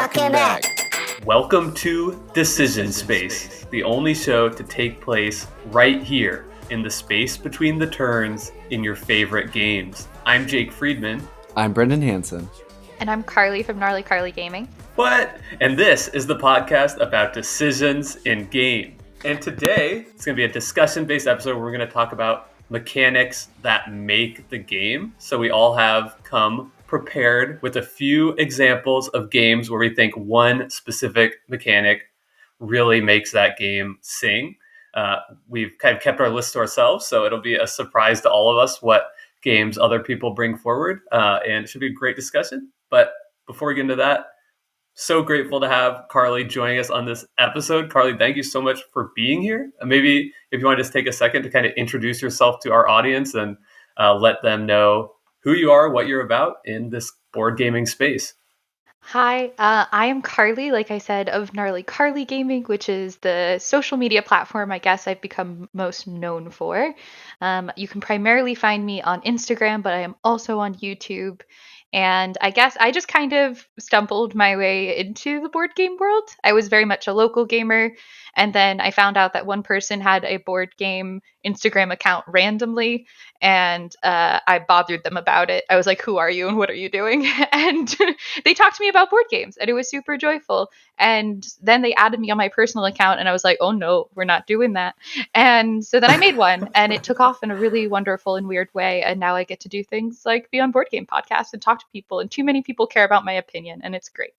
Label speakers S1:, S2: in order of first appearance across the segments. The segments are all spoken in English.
S1: Welcome back.
S2: Welcome to Decision Space, the only show to take place right here in the space between the turns in your favorite games. I'm Jake Friedman.
S3: I'm Brendan Hansen.
S4: And I'm Carly from Gnarly Carley Gaming.
S2: What? And this is the podcast about decisions in game. And today, it's going to be a discussion-based episode where we're going to talk about mechanics that make the game. So we all have come prepared with a few examples of games where we think one specific mechanic really makes that game sing. We've kind of kept our list to ourselves, so it'll be a surprise to all of us what games other people bring forward, and it should be a great discussion. But before we get into that, so grateful to have Carly joining us on this episode. Carly, thank you so much for being here. Maybe if you want to just take a second to kind of introduce yourself to our audience and let them know who you are, what you're about in this board gaming space.
S4: Hi, I am Carly, like I said, of Gnarly Carley Gaming, which is the social media platform I guess I've become most known for. You can primarily find me on Instagram, but I am also on YouTube. And I guess I just kind of stumbled my way into the board game world. I was very much a local gamer. And then I found out that one person had a board game Instagram account randomly. And I bothered them about it. I was like, who are you and what are you doing? And they talked to me about board games and it was super joyful. And then they added me on my personal account and I was like, oh no, we're not doing that. And so then I made one and it took off in a really wonderful and weird way. And now I get to do things like be on board game podcasts and talk to people. And too many people care about my opinion and it's great.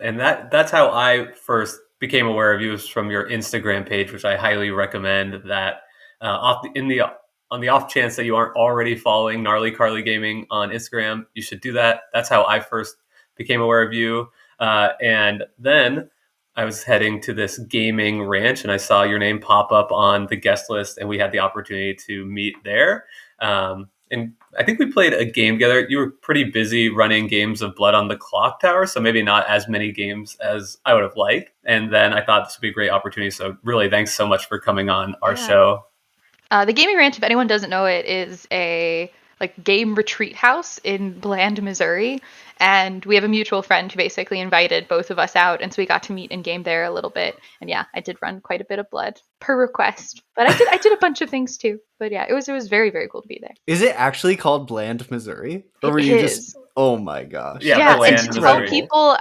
S2: And that's how I first became aware of you, was from your Instagram page, which I highly recommend. That on the off chance that you aren't already following Gnarly Carley Gaming on Instagram, you should do that. That's how I first became aware of you. And then I was heading to this gaming ranch and I saw your name pop up on the guest list and we had the opportunity to meet there. And I think we played a game together. You were pretty busy running games of Blood on the Clock Tower, so maybe not as many games as I would have liked. And then I thought this would be a great opportunity. So really, thanks so much for coming on our show.
S4: The Gaming Ranch, if anyone doesn't know it, is a game retreat house in Bland, Missouri. And we have a mutual friend who basically invited both of us out. And so we got to meet in game there a little bit. And yeah, I did run quite a bit of Blood per request. But I did a bunch of things too. But yeah, it was very, very cool to be there.
S3: Is it actually called Bland, Missouri? Or were you just... Oh my gosh.
S4: Yeah,
S2: Bland,
S4: and to tell people,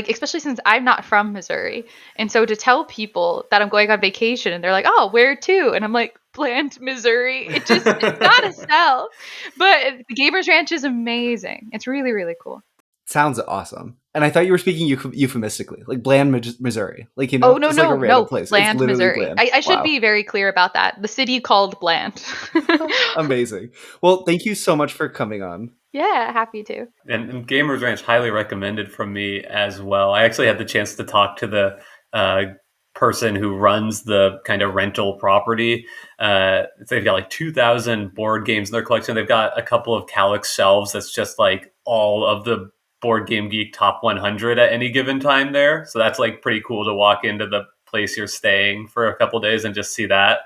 S4: especially since I'm not from Missouri. And so to tell people that I'm going on vacation and they're like, oh, where to? And I'm like, Bland, Missouri. It's not a sell. But the Gamers Ranch is amazing. It's really, really cool.
S3: Sounds awesome. And I thought you were speaking euphemistically, like Bland, Missouri. Like,
S4: oh, no,
S3: like a random place.
S4: Bland, Missouri.
S3: Bland.
S4: I should be very clear about that. The city called Bland.
S3: Amazing. Well, thank you so much for coming on.
S4: Yeah, happy to.
S2: And Gamers Ranch, highly recommended from me as well. I actually had the chance to talk to the person who runs the kind of rental property. They've got like 2,000 board games in their collection. They've got a couple of Calyx shelves that's just like all of the Board Game Geek top 100 at any given time there. So that's like pretty cool to walk into the place you're staying for a couple of days and just see that.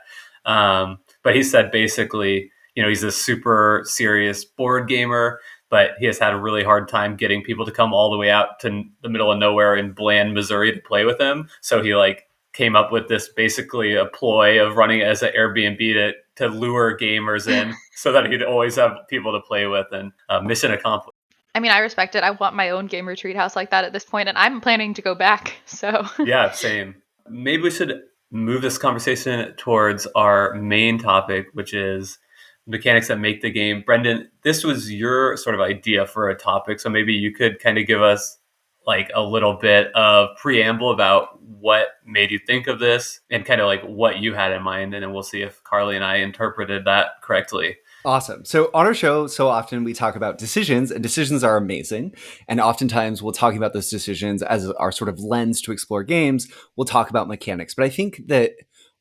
S2: But he said basically, he's a super serious board gamer, but he has had a really hard time getting people to come all the way out to the middle of nowhere in Bland, Missouri to play with him. So he came up with this basically a ploy of running it as an Airbnb to lure gamers in so that he'd always have people to play with, and mission accomplished.
S4: I mean, I respect it. I want my own game retreat house like that at this point, and I'm planning to go back. So
S2: yeah, same. Maybe we should move this conversation towards our main topic, which is mechanics that make the game. Brendan, this was your sort of idea for a topic, so maybe you could kind of give us like a little bit of preamble about what made you think of this and kind of like what you had in mind, and then we'll see if Carly and I interpreted that correctly.
S3: Awesome. So on our show, so often we talk about decisions, and decisions are amazing. And oftentimes we'll talk about those decisions as our sort of lens to explore games. We'll talk about mechanics. But I think that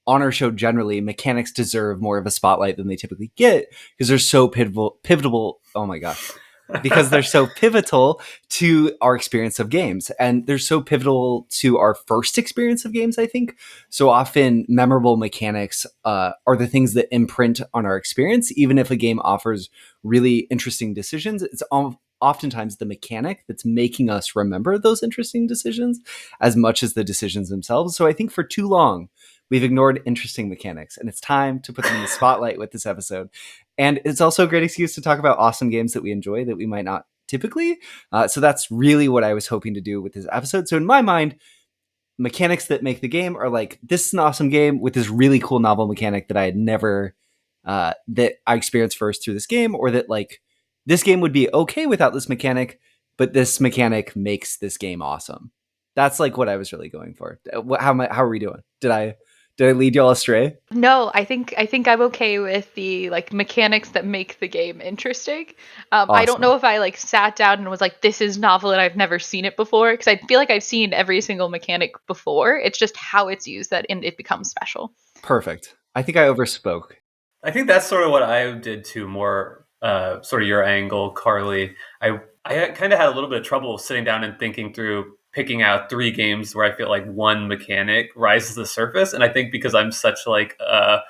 S3: on our show, generally, mechanics deserve more of a spotlight than they typically get because they're so pivotal. Oh my gosh. Because they're so pivotal to our experience of games. And they're so pivotal to our first experience of games, I think. So often memorable mechanics are the things that imprint on our experience. Even if a game offers really interesting decisions, it's oftentimes the mechanic that's making us remember those interesting decisions as much as the decisions themselves. So I think for too long, we've ignored interesting mechanics, and it's time to put them in the spotlight with this episode. And it's also a great excuse to talk about awesome games that we enjoy that we might not typically. So that's really what I was hoping to do with this episode. So in my mind, mechanics that make the game are like, this is an awesome game with this really cool novel mechanic that I had never, that I experienced first through this game, or that like this game would be okay without this mechanic, but this mechanic makes this game awesome. That's like what I was really going for. How are we doing? Did I lead y'all astray?
S4: No, I think I'm okay with the like mechanics that make the game interesting. I don't
S3: Awesome.
S4: know if I like sat down and was like, this is novel and I've never seen it before, because I feel like I've seen every single mechanic before. It's just how it's used that it becomes special.
S3: Perfect. I think I overspoke.
S2: I think that's sort of what I did too, more sort of your angle, Carly. I kind of had a little bit of trouble sitting down and thinking through picking out 3 games where I feel like one mechanic rises to the surface. And I think because I'm such like a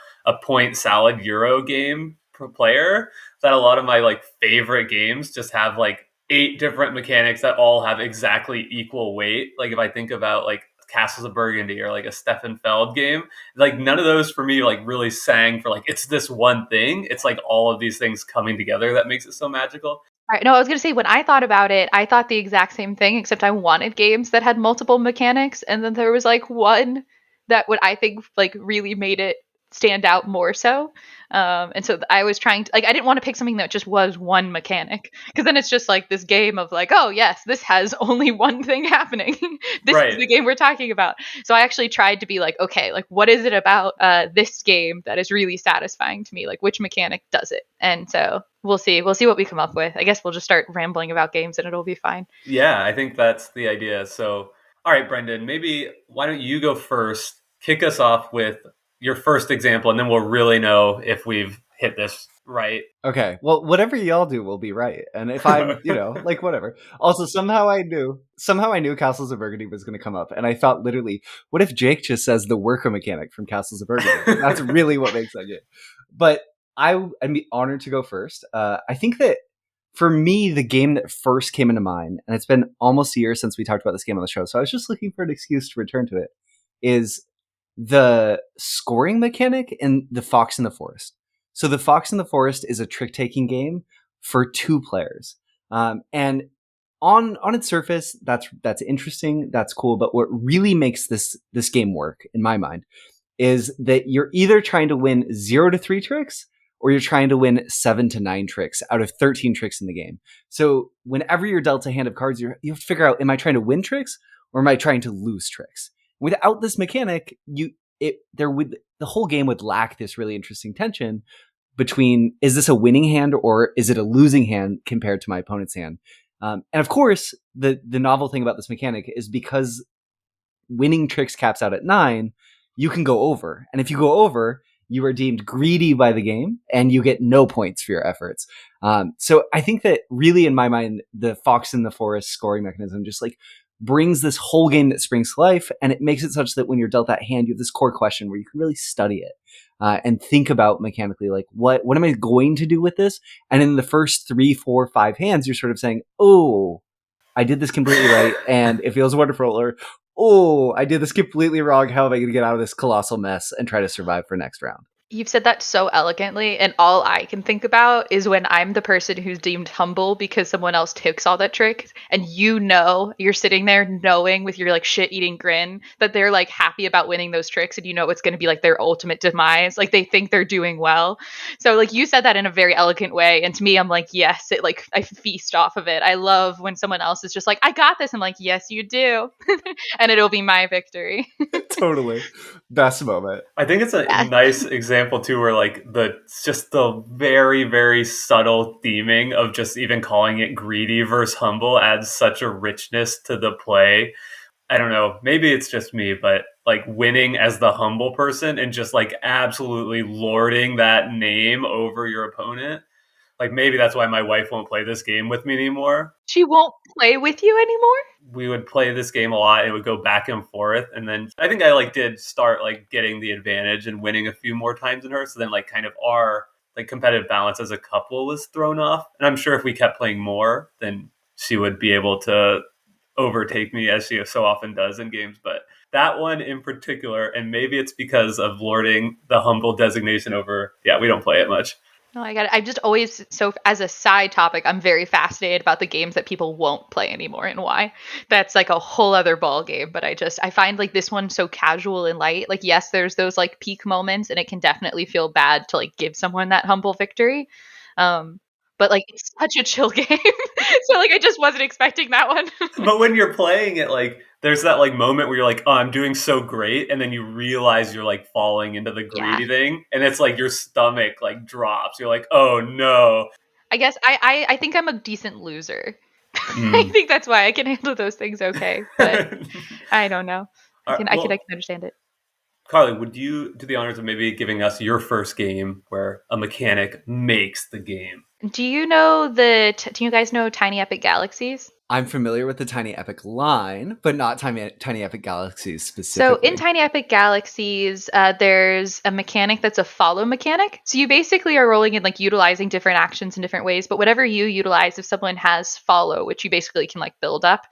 S2: point salad Euro game player, that a lot of my like favorite games just have like 8 different mechanics that all have exactly equal weight. Like if I think about like Castles of Burgundy or like a Stefan Feld game, like none of those for me like really sang for like it's this one thing. It's like all of these things coming together that makes it so magical.
S4: Right. No, I was going to say, when I thought about it, I thought the exact same thing, except I wanted games that had multiple mechanics. And then there was like one that would, I think, like really made it stand out more so. And so I was trying to, like, I didn't want to pick something that just was one mechanic, because then it's just like this game of like, oh, yes, this has only one thing happening. This is the
S2: Right.
S4: game we're talking about. So I actually tried to be like, okay, like, what is it about this game that is really satisfying to me? Like, which mechanic does it? And so we'll see. We'll see what we come up with. I guess we'll just start rambling about games and it'll be fine.
S2: Yeah, I think that's the idea. So, all right, Brendan, maybe why don't you go first? Kick us off with your first example, and then we'll really know if we've hit this right.
S3: Okay. Well, whatever y'all do will be right. And if I'm, like whatever. Also, somehow I knew Castles of Burgundy was going to come up. And I thought literally, what if Jake just says the worker mechanic from Castles of Burgundy? That's really what makes that game. But I'd be honored to go first. I think that for me, the game that first came into mind, and it's been almost a year since we talked about this game on the show, so I was just looking for an excuse to return to it, is the scoring mechanic in The Fox in the Forest. So The Fox in the Forest is a trick-taking game for 2 players. And on its surface, that's interesting, that's cool, but what really makes this game work, in my mind, is that you're either trying to win 0 to 3 tricks, or you're trying to win 7 to 9 tricks out of 13 tricks in the game. So whenever you're dealt a hand of cards, you have to figure out, am I trying to win tricks, or am I trying to lose tricks? Without this mechanic, the whole game would lack this really interesting tension between, is this a winning hand or is it a losing hand compared to my opponent's hand? And of course, the novel thing about this mechanic is because winning tricks caps out at 9, you can go over. And if you go over, you are deemed greedy by the game and you get no points for your efforts. So I think that really, in my mind, the Fox in the Forest scoring mechanism just like brings this whole game that springs to life, and it makes it such that when you're dealt that hand, you have this core question where you can really study it and think about mechanically, like, what am I going to do with this? And in the first 3, 4, 5 hands, you're sort of saying, oh, I did this completely right, and it feels wonderful, or oh, I did this completely wrong. How am I going to get out of this colossal mess and try to survive for next round?
S4: You've said that so elegantly, and all I can think about is when I'm the person who's deemed humble because someone else takes all that trick, and you're sitting there knowing with your like shit-eating grin that they're like happy about winning those tricks, and it's going to be like their ultimate demise. Like they think they're doing well. So like you said that in a very elegant way, and to me, I'm like, yes, it like I feast off of it. I love when someone else is just like, I got this. I'm like, yes, you do, and it'll be my victory.
S3: Totally. Best moment.
S2: I think it's a nice example too, where like the very, very subtle theming of just even calling it greedy versus humble adds such a richness to the play. I don't know, maybe it's just me, but like winning as the humble person and just like absolutely lording that name over your opponent. Like maybe that's why my wife won't play this game with me anymore.
S4: She won't play with you anymore?
S2: We would play this game a lot. It would go back and forth. And then I think I like did start like getting the advantage and winning a few more times than her. So then like kind of our like competitive balance as a couple was thrown off. And I'm sure if we kept playing more, then she would be able to overtake me as she so often does in games. But that one in particular, and maybe it's because of lording the humble designation over, we don't play it much.
S4: No, I got it. I've just always, so as a side topic, I'm very fascinated about the games that people won't play anymore and why. That's like a whole other ball game. But I find like this one so casual and light. Like, yes, there's those like peak moments, and it can definitely feel bad to like give someone that humble victory. But like it's such a chill game. So like I just wasn't expecting that one.
S2: But when you're playing it, like there's that like moment where you're like, oh, I'm doing so great, and then you realize you're like falling into the greedy thing, and it's like your stomach like drops. You're like, oh no.
S4: I guess I think I'm a decent loser. I think that's why I can handle those things okay. But I don't know. I can understand it.
S2: Carly, would you do the honors of maybe giving us your first game where a mechanic makes the game?
S4: Do you know do you guys know Tiny Epic Galaxies?
S3: I'm familiar with the Tiny Epic line, but not Tiny Epic Galaxies specifically.
S4: So in Tiny Epic Galaxies, there's a mechanic that's a follow mechanic. So you basically are rolling and like utilizing different actions in different ways. But whatever you utilize, if someone has follow, which you basically can like build up,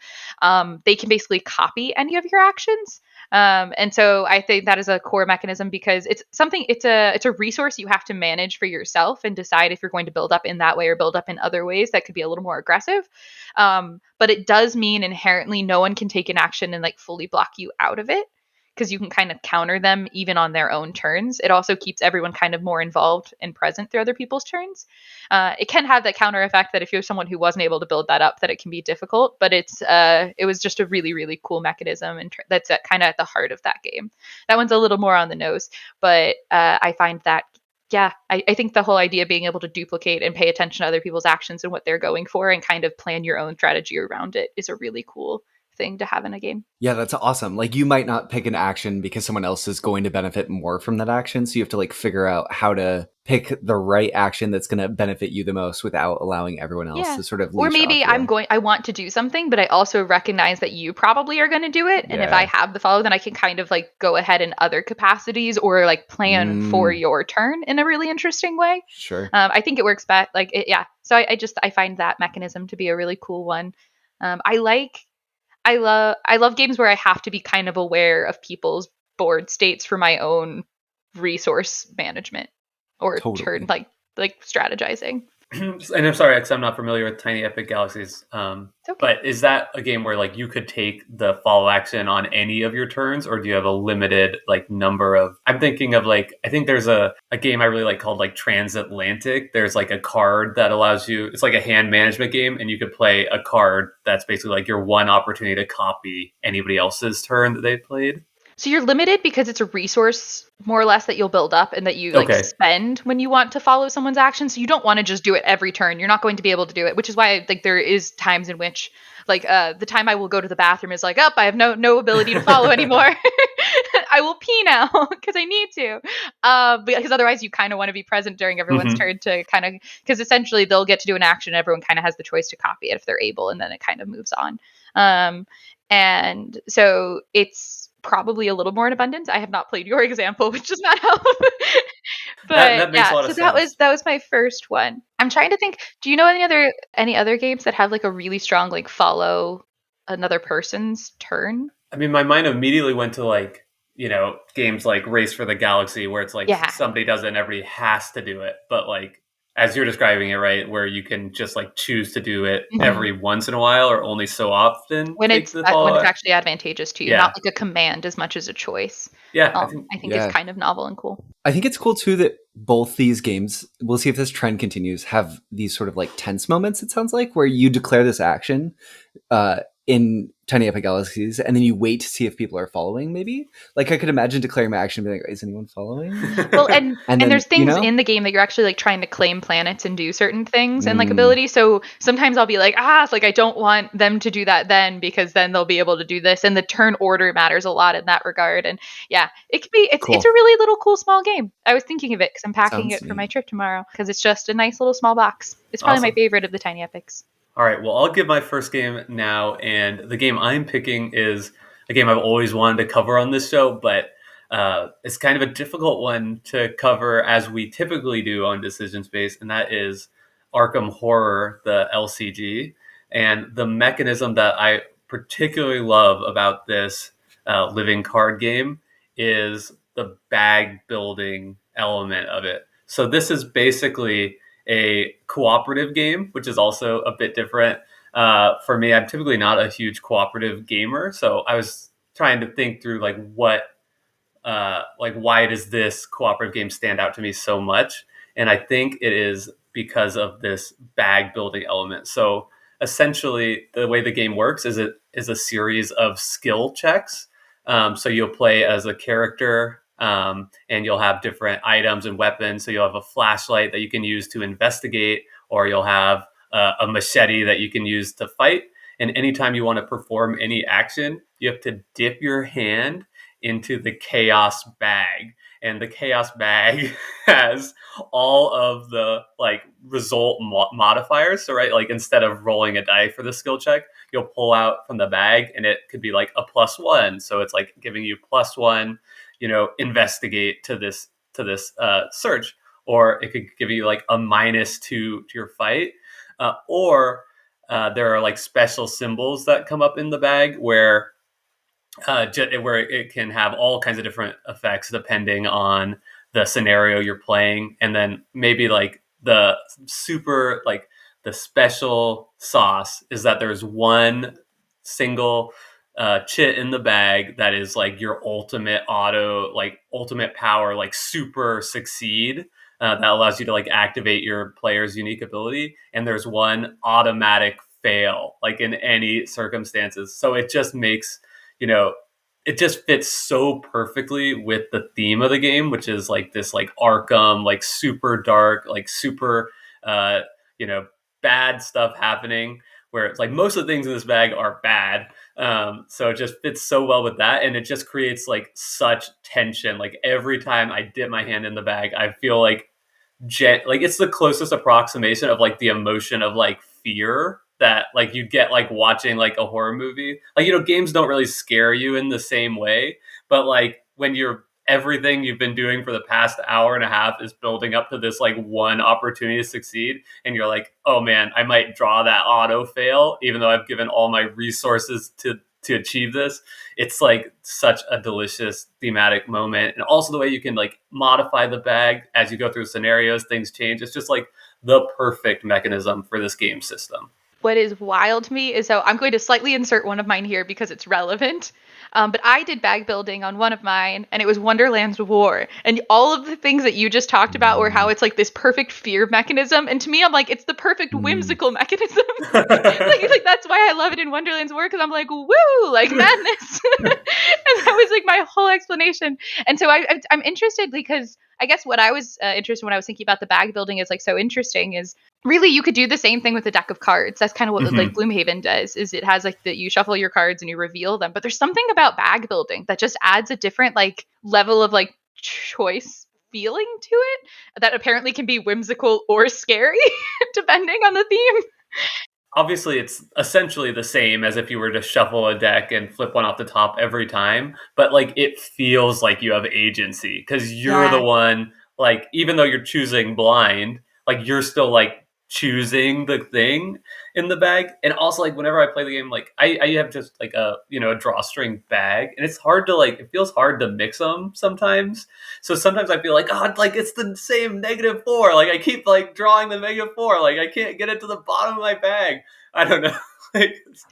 S4: they can basically copy any of your actions. And so I think that is a core mechanism because it's a resource you have to manage for yourself and decide if you're going to build up in that way or build up in other ways that could be a little more aggressive. But it does mean inherently no one can take an action and like fully block you out of it because you can kind of counter them even on their own turns. It also keeps everyone kind of more involved and present through other people's turns. It can have that counter effect that if you're someone who wasn't able to build that up, that it can be difficult, but it was just a really, really cool mechanism. And that's kind of at the heart of that game. That one's a little more on the nose, but I find that I think the whole idea of being able to duplicate and pay attention to other people's actions and what they're going for and kind of plan your own strategy around it is a really cool thing to have in a game.
S3: Yeah, that's awesome. Like you might not pick an action because someone else is going to benefit more from that action. So you have to like figure out how to pick the right action that's going to benefit you the most without allowing everyone else to sort of leash
S4: or maybe
S3: off
S4: I want to do something, but I also recognize that you probably are going to do it. And if I have the follow, then I can kind of like go ahead in other capacities or like plan for your turn in a really interesting way.
S3: Sure.
S4: I think it works best. So I find that mechanism to be a really cool one. I love games where I have to be kind of aware of people's board states for my own resource management or turn like strategizing.
S2: And I'm sorry, because I'm not familiar with Tiny Epic Galaxies. But is that a game where like you could take the follow action on any of your turns, or do you have a limited like number of? I'm thinking of like I think there's a game I really like called like Transatlantic. There's like a card that allows you. It's like a hand management game, and you could play a card that's basically like your one opportunity to copy anybody else's turn that they played.
S4: So you're limited because it's a resource more or less that you'll build up and that you like spend when you want to follow someone's actions. So you don't want to just do it every turn. You're not going to be able to do it, which is why like there is times in which like the time I will go to the bathroom is like, I have no ability to follow anymore. I will pee now because I need to. Because otherwise you kind of want to be present during everyone's turn to kind of, because essentially they'll get to do an action. Everyone kind of has the choice to copy it if they're able, and then it kind of moves on. And so it's probably a little more in abundance. I have not played your example, which does not help. But
S2: that makes a lot of sense.
S4: that was my first one. I'm trying to think. Do you know any other games that have like a really strong like follow another person's turn?
S2: I mean, my mind immediately went to like games like Race for the Galaxy, where it's like somebody does it and everybody has to do it, but like as you're describing it, right, where you can just like choose to do it every once in a while or only so often
S4: when it's actually advantageous to you, not like a command as much as a choice. I think it's kind of novel and cool.
S3: I think it's cool too that both these games, we'll see if this trend continues, have these sort of like tense moments, it sounds like, where you declare this action in Tiny Epic Galaxies, and then you wait to see if people are following, maybe. Like I could imagine declaring my action and being like, is anyone following?
S4: Well, and then, there's things in the game that you're actually like trying to claim planets and do certain things and like abilities. So sometimes I'll be like, it's like I don't want them to do that then because then they'll be able to do this. And the turn order matters a lot in that regard. And it can be, it's a really little cool small game. I was thinking of it because I'm packing it for my trip tomorrow because it's just a nice little small box. It's probably my favorite of the Tiny Epics.
S2: All right, well, I'll give my first game now, and the game I'm picking is a game I've always wanted to cover on this show, but it's kind of a difficult one to cover as we typically do on Decision Space, and that is Arkham Horror, the LCG. And the mechanism that I particularly love about this living card game is the bag building element of it. So this is basically a cooperative game, which is also a bit different. For me, I'm typically not a huge cooperative gamer, so I was trying to think through why does this cooperative game stand out to me so much? And I think it is because of this bag building element. So essentially, the way the game works is it is a series of skill checks. So you'll play as a character, and you'll have different items and weapons. So you'll have a flashlight that you can use to investigate, or you'll have a machete that you can use to fight. And anytime you want to perform any action, you have to dip your hand into the chaos bag, and the chaos bag has all of the result modifiers. So right, like instead of rolling a die for the skill check, you'll pull out from the bag and it could be like a +1, so it's like giving you +1, investigate to this search, or it could give you like a -2 to your fight, or there are like special symbols that come up in the bag where it can have all kinds of different effects depending on the scenario you're playing. And then maybe like the special sauce is that there's one single chit in the bag that is like your ultimate ultimate power, like super succeed, that allows you to like activate your player's unique ability. And there's one automatic fail, like in any circumstances. So it just makes, it just fits so perfectly with the theme of the game, which is like this like Arkham, like super dark, like super bad stuff happening, where it's like most of the things in this bag are bad. So it just fits so well with that, and it just creates like such tension. Like every time I dip my hand in the bag, I feel like it's the closest approximation of like the emotion of like fear that like you get like watching like a horror movie. Like, games don't really scare you in the same way, but like when everything you've been doing for the past hour and a half is building up to this like one opportunity to succeed, and you're like, oh man, I might draw that auto fail even though I've given all my resources to achieve this. It's like such a delicious thematic moment. And also the way you can like modify the bag as you go through scenarios, things change. It's just like the perfect mechanism for this game system.
S4: What is wild to me is, so I'm going to slightly insert one of mine here because it's relevant. But I did bag building on one of mine, and it was Wonderland's War. And all of the things that you just talked about were how it's like this perfect fear mechanism. And to me, I'm like, it's the perfect whimsical mechanism. like that's why I love it in Wonderland's War, because I'm like, woo, like madness. And that was like my whole explanation. And so I'm interested because I guess what I was interested when I was thinking about the bag building is like so interesting is really you could do the same thing with a deck of cards. That's kind of what like Gloomhaven does, is it has like you shuffle your cards and you reveal them. But there's something about bag building that just adds a different like level of like choice feeling to it that apparently can be whimsical or scary depending on the theme.
S2: Obviously, it's essentially the same as if you were to shuffle a deck and flip one off the top every time, but like it feels like you have agency because you're the one, like, even though you're choosing blind, like you're still like choosing the thing in the bag. And also, like, whenever I play the game, like I have just like a drawstring bag, and it's hard to like, it feels hard to mix them sometimes. So sometimes I feel like, oh, like it's the same -4. Like I keep like drawing the -4. Like I can't get it to the bottom of my bag. I don't know.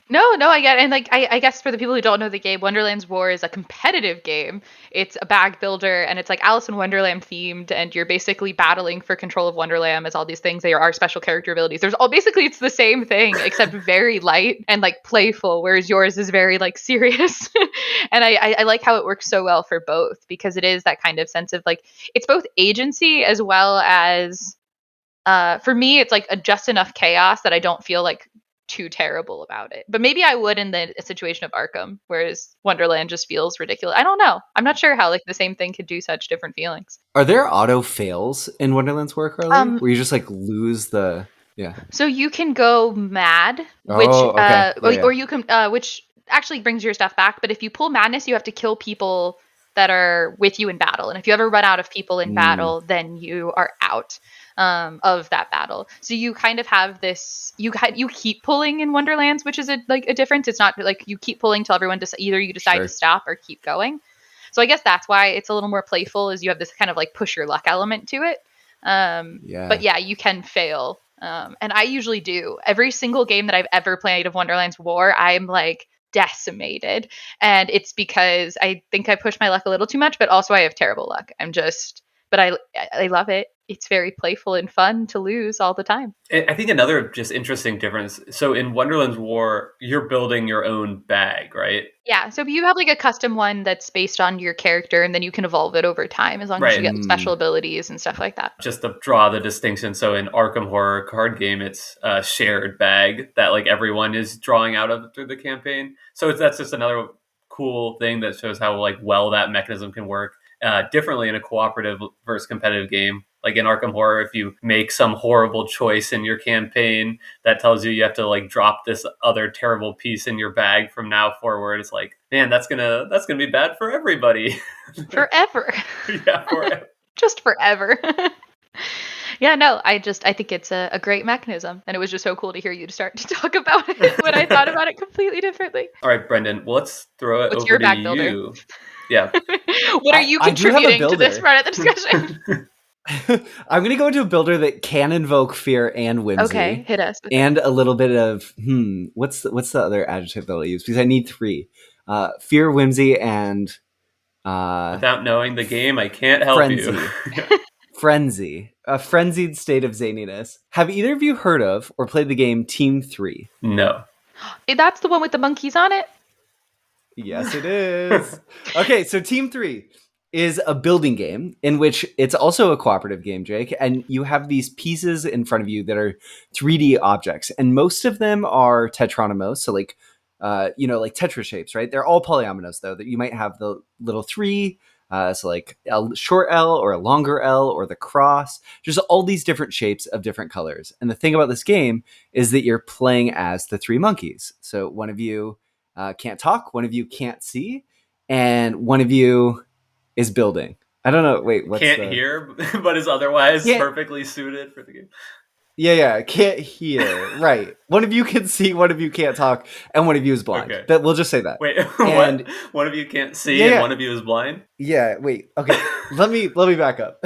S4: No, I get it. And like I guess for the people who don't know the game, Wonderland's War is a competitive game. It's a bag builder, and it's like Alice in Wonderland themed, and you're basically battling for control of Wonderland as all these things. There are special character abilities. Basically it's the same thing except very light and like playful, whereas yours is very like serious. And I like how it works so well for both, because it is that kind of sense of like it's both agency as well as for me it's like a just enough chaos that I don't feel like too terrible about it. But maybe I would in the situation of Arkham, whereas Wonderland just feels ridiculous. I don't know. I'm not sure how like the same thing could do such different feelings.
S3: Are there auto fails in Wonderland's War, Carly? Where you just like lose the
S4: So you can go mad, which or you can which actually brings your stuff back, but if you pull madness, you have to kill people that are with you in battle. And if you ever run out of people in
S3: Mm.
S4: battle, then you are out of that battle. So you kind of have this, you keep pulling in Wonderlands, which is a difference. It's not like you keep pulling till everyone either you decide
S3: Sure.
S4: to stop or keep going. So I guess that's why it's a little more playful, is you have this kind of like push your luck element to it. But yeah, you can fail. And I usually do. Every single game that I've ever played of Wonderland's War, I'm like decimated. And it's because I think I push my luck a little too much, but also I have terrible luck. But I love it. It's very playful and fun to lose all the time.
S2: I think another just interesting difference. So in Wonderland's War, you're building your own bag, right?
S4: Yeah, so you have like a custom one that's based on your character, and then you can evolve it over time as long as you get special abilities and stuff like that.
S2: Just to draw the distinction, so in Arkham Horror card game, it's a shared bag that like everyone is drawing out of through the campaign. So that's just another cool thing that shows how like well that mechanism can work differently in a cooperative versus competitive game. Like in Arkham Horror, if you make some horrible choice in your campaign that tells you have to like drop this other terrible piece in your bag from now forward, it's like, man, that's gonna be bad for everybody.
S4: Forever.
S2: Yeah, forever.
S4: Just forever. Yeah, no, I think it's a great mechanism, and it was just so cool to hear you start to talk about it when I thought about it completely differently.
S2: All right, Brendan, well, let's throw it
S4: What's
S2: over
S4: your
S2: to
S4: bag
S2: you.
S4: builder?
S2: Yeah.
S4: What are you
S3: I do have a
S4: contributing to this
S3: builder.
S4: part of the discussion?
S3: I'm going to go into a builder that can invoke fear and whimsy.
S4: Okay, hit us.
S3: And a little bit of, what's the other adjective that I'll use? Because I need 3. Fear, whimsy, and...
S2: Without knowing the game, I can't help
S3: frenzy.
S2: you.
S3: Frenzy. A frenzied state of zaniness. Have either of you heard of or played the game Team 3?
S2: No.
S4: That's the one with the monkeys on it?
S3: Yes, it is. Okay, so Team 3 is a building game in which it's also a cooperative game, Jake, and you have these pieces in front of you that are 3D objects, and most of them are tetronomos, so like like Tetra shapes, right? They're all polyominoes, though, that you might have the little 3, so like a short L or a longer L or the cross, just all these different shapes of different colors. And the thing about this game is that you're playing as the 3 monkeys. So one of you can't talk, one of you can't see, and one of you is building. I don't know. Wait, what's
S2: Can't hear, but is otherwise perfectly suited for the game.
S3: Yeah, can't hear. Right. One of you can see, one of you can't talk, and one of you is blind. Okay. But we'll just say that.
S2: Wait, and what? One of you can't see and one of you is blind?
S3: Yeah, wait. Okay. let me back up.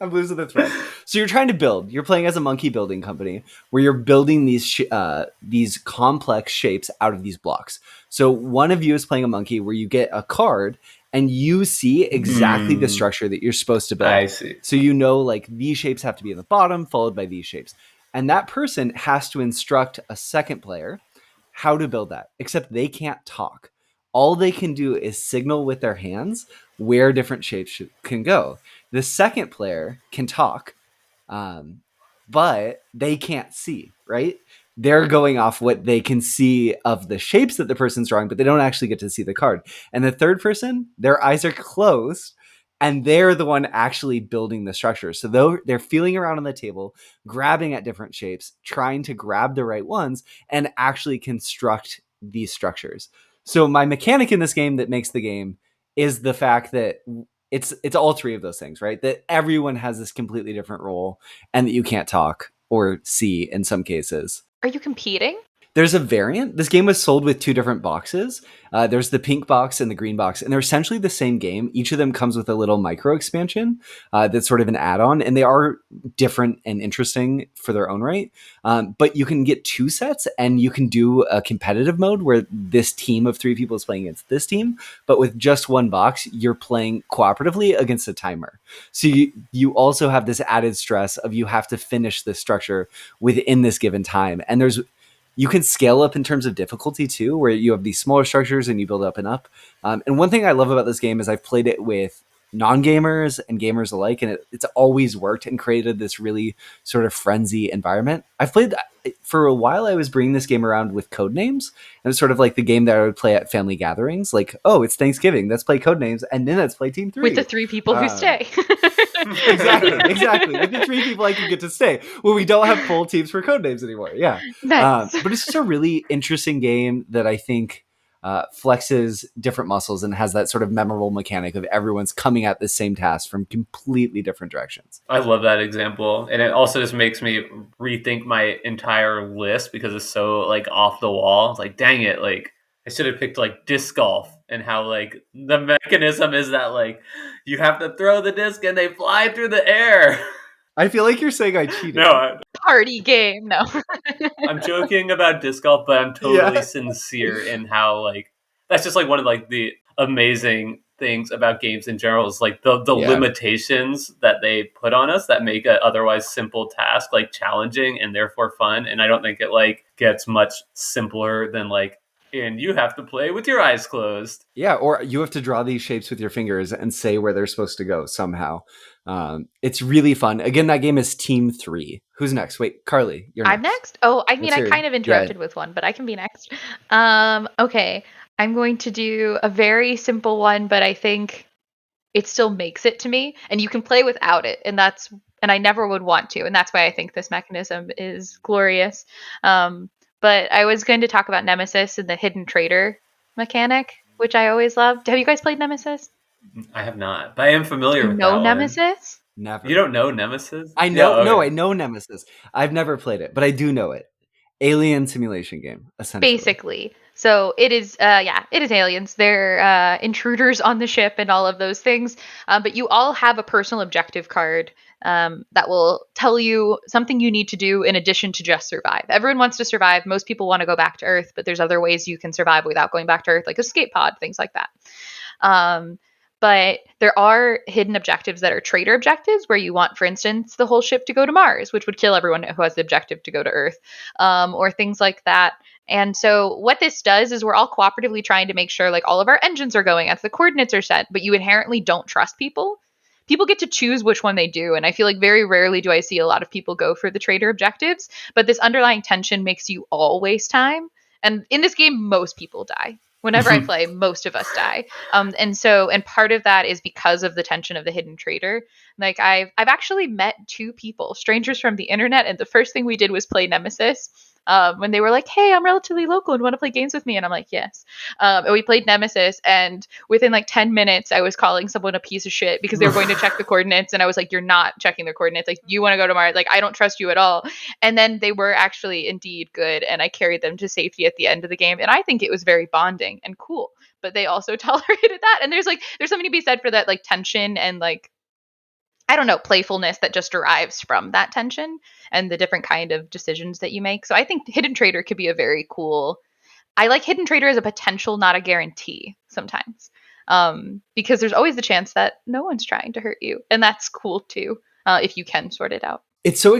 S3: I'm losing the thread. So you're trying to build. You're playing as a monkey building company where you're building these complex shapes out of these blocks. So one of you is playing a monkey where you get a card and you see exactly the structure that you're supposed to build.
S2: I see.
S3: So like these shapes have to be in the bottom, followed by these shapes. And that person has to instruct a second player how to build that, except they can't talk. All they can do is signal with their hands where different shapes can go. The second player can talk, but they can't see, right? They're going off what they can see of the shapes that the person's drawing, but they don't actually get to see the card. And the third person, their eyes are closed, and they're the one actually building the structure. So they're feeling around on the table, grabbing at different shapes, trying to grab the right ones, and actually construct these structures. So my mechanic in this game that makes the game is the fact that it's all 3 of those things, right? That everyone has this completely different role, and that you can't talk or see in some cases.
S4: Are you competing?
S3: There's a variant. This game was sold with 2 different boxes. There's the pink box and the green box, and they're essentially the same game. Each of them comes with a little micro expansion that's sort of an add-on, and they are different and interesting for their own right. But you can get 2 sets, and you can do a competitive mode where this team of 3 people is playing against this team, but with just 1 box, you're playing cooperatively against a timer. So you also have this added stress of you have to finish this structure within this given time. And you can scale up in terms of difficulty too, where you have these smaller structures and you build up and up. And one thing I love about this game is I've played it with non-gamers and gamers alike, and it's always worked and created this really sort of frenzy environment. I've played for a while. I was bringing this game around with Codenames, and it's sort of like the game that I would play at family gatherings. Like, oh, it's Thanksgiving, let's play Codenames, and then let's play Team 3
S4: with the 3 people who stay.
S3: Exactly. With the 3 people I can get to stay. Well, we don't have full teams for Codenames anymore. Yeah,
S4: nice.
S3: But it's just a really interesting game that I think flexes different muscles and has that sort of memorable mechanic of everyone's coming at the same task from completely different directions.
S2: I love that example. And it also just makes me rethink my entire list because it's so like off the wall. It's like, dang it, like I should have picked like disc golf and how like the mechanism is that like you have to throw the disc and they fly through the air.
S3: I feel like you're saying I cheated.
S2: No,
S4: Party game. No.
S2: I'm joking about disc golf, but I'm totally sincere in how like that's just like one of like the amazing things about games in general is like the limitations that they put on us that make an otherwise simple task like challenging and therefore fun. And I don't think it like gets much simpler than like, and you have to play with your eyes closed.
S3: Yeah, or you have to draw these shapes with your fingers and say where they're supposed to go somehow. It's really fun. Again, that game is Team 3. Who's next? Wait, Carly, you're next.
S4: I'm next? Oh, I mean, I kind of interrupted with one, but I can be next. Okay, I'm going to do a very simple one, but I think it still makes it to me, and you can play without it, and I never would want to, and that's why I think this mechanism is glorious. But I was going to talk about Nemesis and the hidden traitor mechanic, which I always loved. Have you guys played Nemesis?
S2: I have not, but I am familiar with that one.
S4: Nemesis?
S3: Never.
S2: You don't know Nemesis?
S3: I know. No, I know Nemesis. I've never played it, but I do know it. Alien simulation game, essentially.
S4: Basically. So it is, it is aliens. They're intruders on the ship and all of those things. But you all have a personal objective card that will tell you something you need to do in addition to just survive. Everyone wants to survive. Most people want to go back to Earth, but there's other ways you can survive without going back to Earth, like escape pod, things like that. But there are hidden objectives that are traitor objectives where you want, for instance, the whole ship to go to Mars, which would kill everyone who has the objective to go to Earth, or things like that. And so what this does is we're all cooperatively trying to make sure like all of our engines are going as the coordinates are set, but you inherently don't trust people. People get to choose which one they do. And I feel like very rarely do I see a lot of people go for the traitor objectives, but this underlying tension makes you all waste time. And in this game, most people die. Whenever I play, most of us die. And part of that is because of the tension of the hidden traitor. Like I've actually met two people, strangers from the internet, and the first thing we did was play Nemesis. When they were like, hey, I'm relatively local and want to play games with me. And I'm like, yes. And we played Nemesis. And within like 10 minutes, I was calling someone a piece of shit because they were going to check the coordinates. And I was like, you're not checking their coordinates. Like, you want to go to Mars. Like, I don't trust you at all. And then they were actually indeed good. And I carried them to safety at the end of the game. And I think it was very bonding and cool. But they also tolerated that. And there's something to be said for that, like tension and like, I don't know, playfulness that just derives from that tension and the different kind of decisions that you make. So I think Hidden Traitor could be a very cool. I like Hidden Traitor as a potential, not a guarantee sometimes, because there's always the chance that no one's trying to hurt you, and that's cool too if you can sort it out.
S3: It's so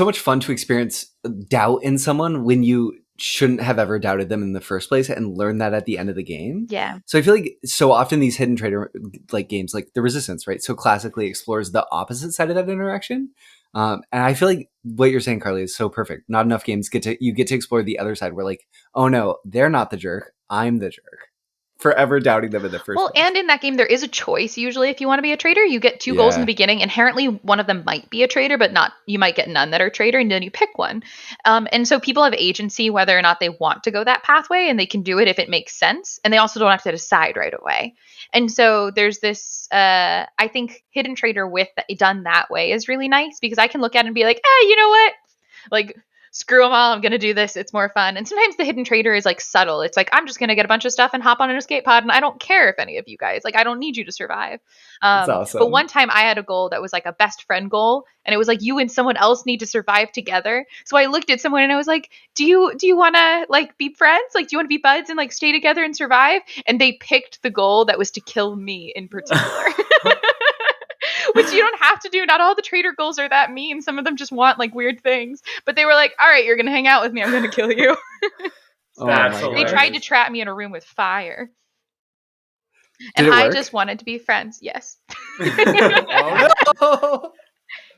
S3: much fun to experience doubt in someone when you shouldn't have ever doubted them in the first place and learn that at the end of the game.
S4: Yeah.
S3: So I feel like so often these hidden traitor like games, like The Resistance, right? So classically explores the opposite side of that interaction. And I feel like what you're saying, Carly, is so perfect. Not enough games get to explore the other side where like, oh no, they're not the jerk. I'm the jerk. Forever doubting them in the first place.
S4: And in that game, there is a choice. Usually, if you want to be a traitor, you get two goals in the beginning. Inherently, one of them might be a traitor, but not. You might get none that are traitor, and then you pick one. And so people have agency whether or not they want to go that pathway, and they can do it if it makes sense. And they also don't have to decide right away. And so there's this. I think Hidden Traitor done that way is really nice because I can look at it and be like, hey, you know what? Like, screw them all, I'm going to do this. It's more fun. And sometimes the hidden traitor is like subtle. It's like, I'm just going to get a bunch of stuff and hop on an escape pod. And I don't care if any of you guys, like, I don't need you to survive.
S3: That's awesome.
S4: But one time I had a goal that was like a best friend goal. And it was like, you and someone else need to survive together. So I looked at someone and I was like, do you want to like be friends? Like, do you want to be buds and like stay together and survive? And they picked the goal that was to kill me in particular. Which you don't have to do. Not all the traitor goals are that mean. Some of them just want like weird things. But they were like, all right, you're going to hang out with me. I'm going to kill you. They tried to trap me in a room with fire. And I just wanted to be friends. Yes.
S3: Oh,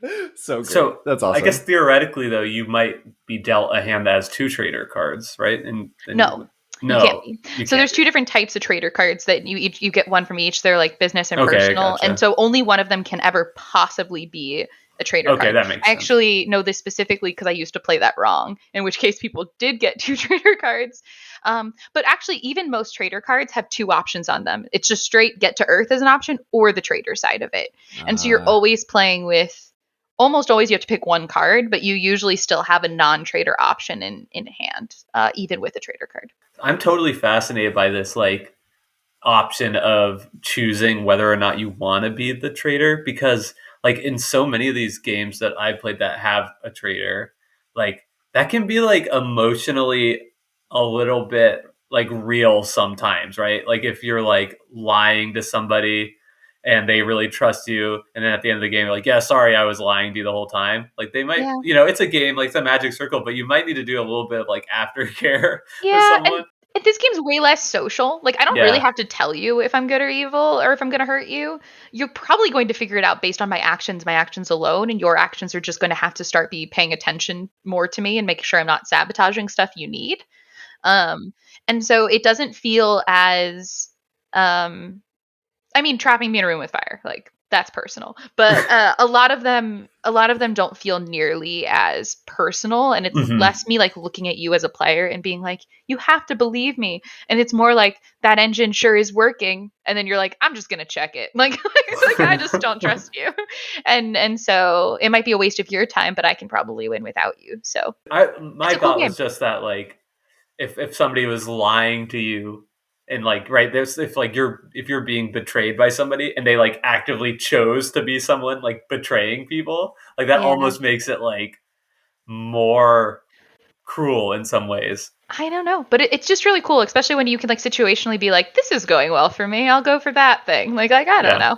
S3: no. So great. So that's awesome.
S2: I guess theoretically, though, you might be dealt a hand that has two traitor cards, right? And
S4: no. No, you can't be. So there's two different types of traitor cards that you get one from each. They're like business and personal. Gotcha. And so only one of them can ever possibly be a trader
S2: Okay,
S4: card.
S2: that makes
S4: I
S2: sense.
S4: actually know this specifically because I used to play that wrong, in which case people did get 2 trader cards. But actually, even most trader cards have 2 options on them. It's just straight get to Earth as an option or the trader side of it. And so you're always playing with, almost always you have to pick one card, but you usually still have a non-trader option in hand, even with a trader card.
S2: I'm totally fascinated by this like option of choosing whether or not you want to be the trader, because like in so many of these games that I played that have a trader, like that can be like emotionally a little bit like real sometimes, right? Like if you're like lying to somebody and they really trust you, and then at the end of the game you're like, yeah, sorry, I was lying to you the whole time. Like they might,
S4: Yeah.
S2: it's a game, like it's a magic circle, but you might need to do a little bit of like aftercare with
S4: Yeah,
S2: someone.
S4: and this game's way less social. Like, I don't really
S2: Yeah.
S4: have to tell you if I'm good or evil or if I'm going to hurt you. You're probably going to figure it out based on my actions alone, and your actions are just going to have to start be paying attention more to me and make sure I'm not sabotaging stuff you need. Um, and so it doesn't feel as, um, I mean, trapping me in a room with fire, like that's personal. But a lot of them don't feel nearly as personal, and it's
S2: Mhm.
S4: less me like looking at you as a player and being like, you have to believe me, and it's more like that engine sure is working, and then you're like, I'm just gonna check it, like I just don't trust you, and so it might be a waste of your time, but I can probably win without you. So it's
S2: My
S4: a cool
S2: thought
S4: game.
S2: was just that like if somebody was lying to you, and like right there's if like you're being betrayed by somebody and they like actively chose to be someone like betraying people, like that
S4: Yeah.
S2: almost makes it like more cruel in some ways.
S4: I don't know, but it's just really cool, especially when you can like situationally be like, "This is going well for me. I'll go for that thing." Like I don't
S2: Yeah,
S4: know.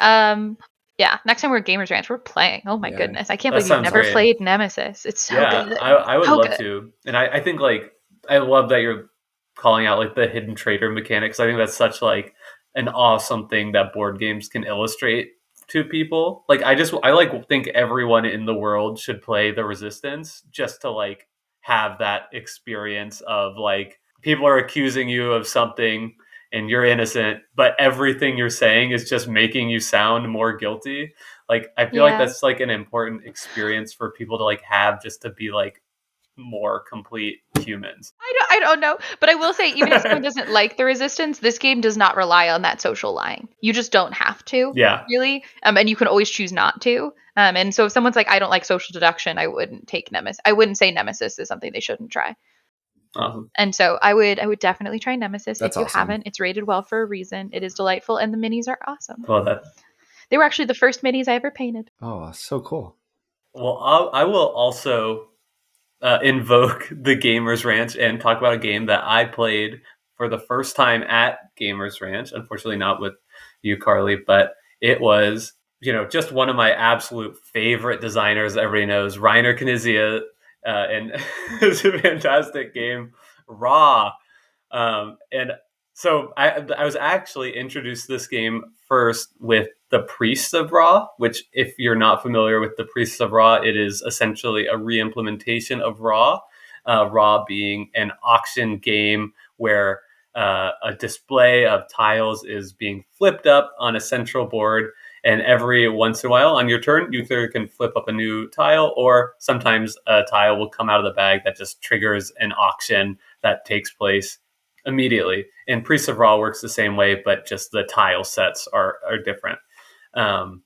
S4: Um, yeah. Next time we're at Gamers Ranch, we're playing. Oh my
S3: Yeah.
S4: goodness, I can't
S2: that
S4: believe you've
S2: sounds
S4: never
S2: great.
S4: played Nemesis. It's so
S2: Yeah,
S4: good,
S2: I would
S4: so
S2: love
S4: good.
S2: to. And I think like I love that you're calling out like the hidden trader mechanics. I think that's such like an awesome thing that board games can illustrate to people. Like I like think everyone in the world should play the Resistance just to like have that experience of like people are accusing you of something and you're innocent, but everything you're saying is just making you sound more guilty. Like I feel like
S4: Yeah.
S2: that's like an important experience for people to like have, just to be like more complete humans.
S4: I don't know, but I will say, even if someone doesn't like the Resistance, this game does not rely on that social lying. You just don't have to,
S2: Yeah.
S4: really, and you can always choose not to. And so if someone's like, I don't like social deduction, I wouldn't take Nemesis. I wouldn't say Nemesis is something they shouldn't try.
S2: Awesome.
S4: And so I would definitely try Nemesis if
S3: That's
S4: you
S3: awesome.
S4: haven't. It's rated well for a reason. It is delightful, and the minis are awesome.
S2: Well, that.
S4: They were actually the first minis I ever painted.
S3: Oh, so cool.
S2: Well, I will also invoke the Gamers Ranch and talk about a game that I played for the first time at Gamers Ranch. Unfortunately, not with you, Carly, but it was just one of my absolute favorite designers. Everybody knows Reiner Knizia, and it's a fantastic game, Raw. And so I was actually introduced to this game first with the Priests of Ra, which, if you're not familiar with the Priests of Ra, it is essentially a re-implementation of Ra. Ra being an auction game where a display of tiles is being flipped up on a central board, and every once in a while on your turn, you either can flip up a new tile, or sometimes a tile will come out of the bag that just triggers an auction that takes place immediately. And Priests of Ra works the same way, but just the tile sets are different. Um,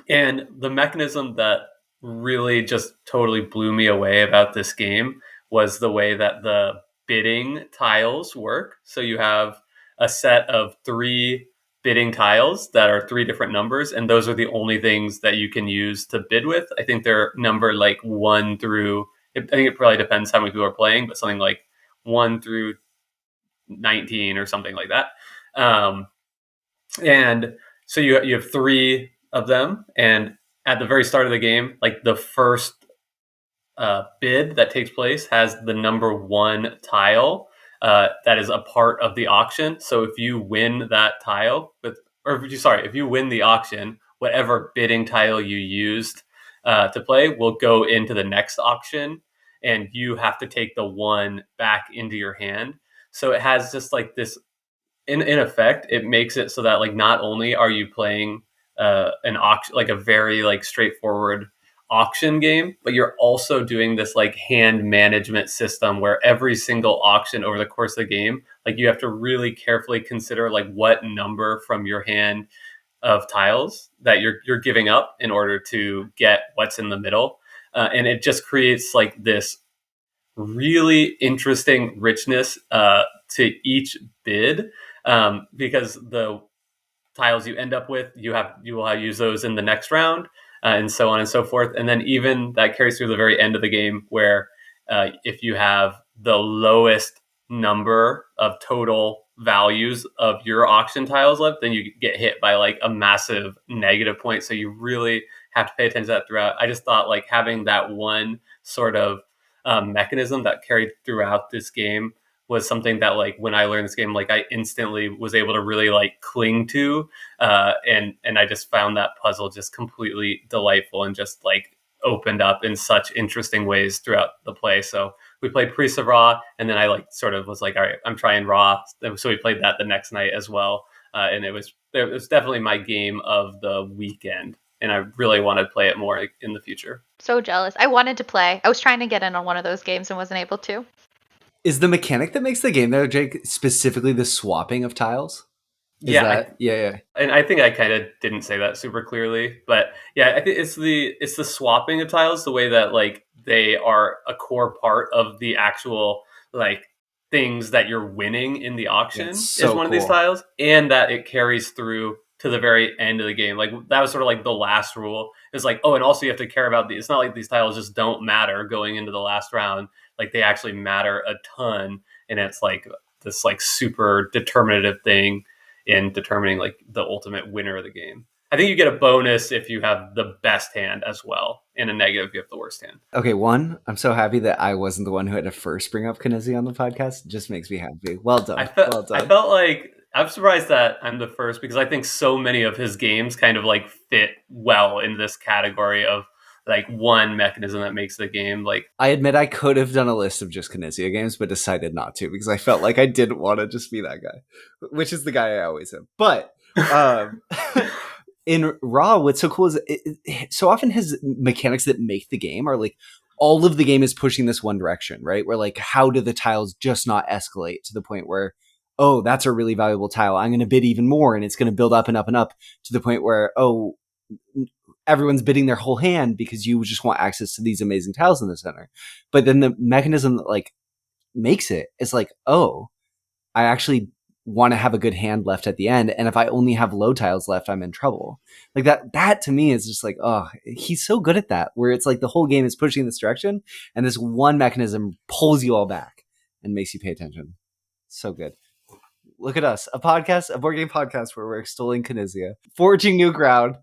S2: and the mechanism that really just totally blew me away about this game was the way that the bidding tiles work. So you have a set of 3 bidding tiles that are 3 different numbers, and those are the only things that you can use to bid with. I think they're numbered like 1 through, I think it probably depends how many people are playing, but something like 1 through 19 or something like that. And so you have 3 of them, and at the very start of the game, like the first bid that takes place has the number 1 tile that is a part of the auction. So if you win that tile, if you win the auction, whatever bidding tile you used to play will go into the next auction, and you have to take the 1 back into your hand. So it has just like this, in effect, it makes it so that like not only are you playing an auction, like a very like straightforward auction game, but you're also doing this like hand management system where every single auction over the course of the game, like you have to really carefully consider like what number from your hand of tiles that you're giving up in order to get what's in the middle, and it just creates like this really interesting richness to each bid, because the tiles you end up with, you will use those in the next round, and so on and so forth. And then even that carries through the very end of the game, where if you have the lowest number of total values of your auction tiles left, then you get hit by like a massive negative point. So you really have to pay attention to that throughout. I just thought like having that one sort of mechanism that carried throughout this game was something that like when I learned this game, like I instantly was able to really like cling to, and I just found that puzzle just completely delightful and just like opened up in such interesting ways throughout the play. So we played Priest of Ra, and then I like sort of was like, all right, I'm trying Ra. So we played that the next night as well, and it was definitely my game of the weekend, and I really want to play it more in the future.
S4: So jealous. I wanted to play. I was trying to get in on one of those games and wasn't able to.
S3: Is the mechanic that makes the game there, Jake, specifically the swapping of tiles? Yeah.
S2: And I think I kind of didn't say that super clearly, but yeah, I think it's the swapping of tiles, the way that like they are a core part of the actual like things that you're winning in the auction is one of these tiles, and that it carries through to the very end of the game. Like that was sort of like the last rule. It's like, oh, and also you have to care about these. It's not like these tiles just don't matter going into the last round. Like they actually matter a ton, and it's like this like super determinative thing in determining like the ultimate winner of the game. I think you get a bonus if you have the best hand as well, and a negative if you have the worst hand.
S3: Okay, one, I'm so happy that I wasn't the one who had to first bring up Knizia on the podcast. It just makes me happy. Well done.
S2: I felt like I'm surprised that I'm the first, because I think so many of his games kind of like fit well in this category of like one mechanism that makes the game like.
S3: I admit I could have done a list of just Knizia games, but decided not to because I felt like I didn't want to just be that guy, which is the guy I always am. But in Ra, what's so cool is so often his mechanics that make the game are like all of the game is pushing this one direction, right? Where like, how do the tiles just not escalate to the point where, oh, that's a really valuable tile, I'm going to bid even more, and it's going to build up and up and up to the point where, oh, everyone's bidding their whole hand because you just want access to these amazing tiles in the center. But then the mechanism that like makes it is like, oh, I actually want to have a good hand left at the end, and if I only have low tiles left, I'm in trouble. Like that to me is just like, oh, he's so good at that, where it's like the whole game is pushing this direction, and this one mechanism pulls you all back and makes you pay attention. So good. Look at us, a board game podcast where we're extolling Knizia, forging new ground.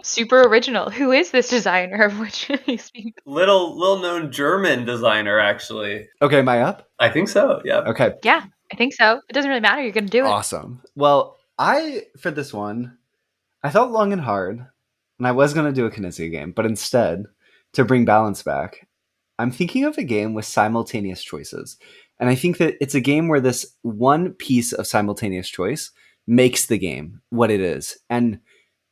S4: Super original. Who is this designer of which you speak?
S2: Little known German designer, actually.
S3: Okay, am I up?
S2: I think so, yeah.
S3: Okay.
S4: Yeah, I think so. It doesn't really matter. You're going to do it.
S3: Awesome. Well, for this one, I thought long and hard, and I was going to do a Knizia game, but instead, to bring balance back, I'm thinking of a game with simultaneous choices. And I think that it's a game where this one piece of simultaneous choice makes the game what it is. And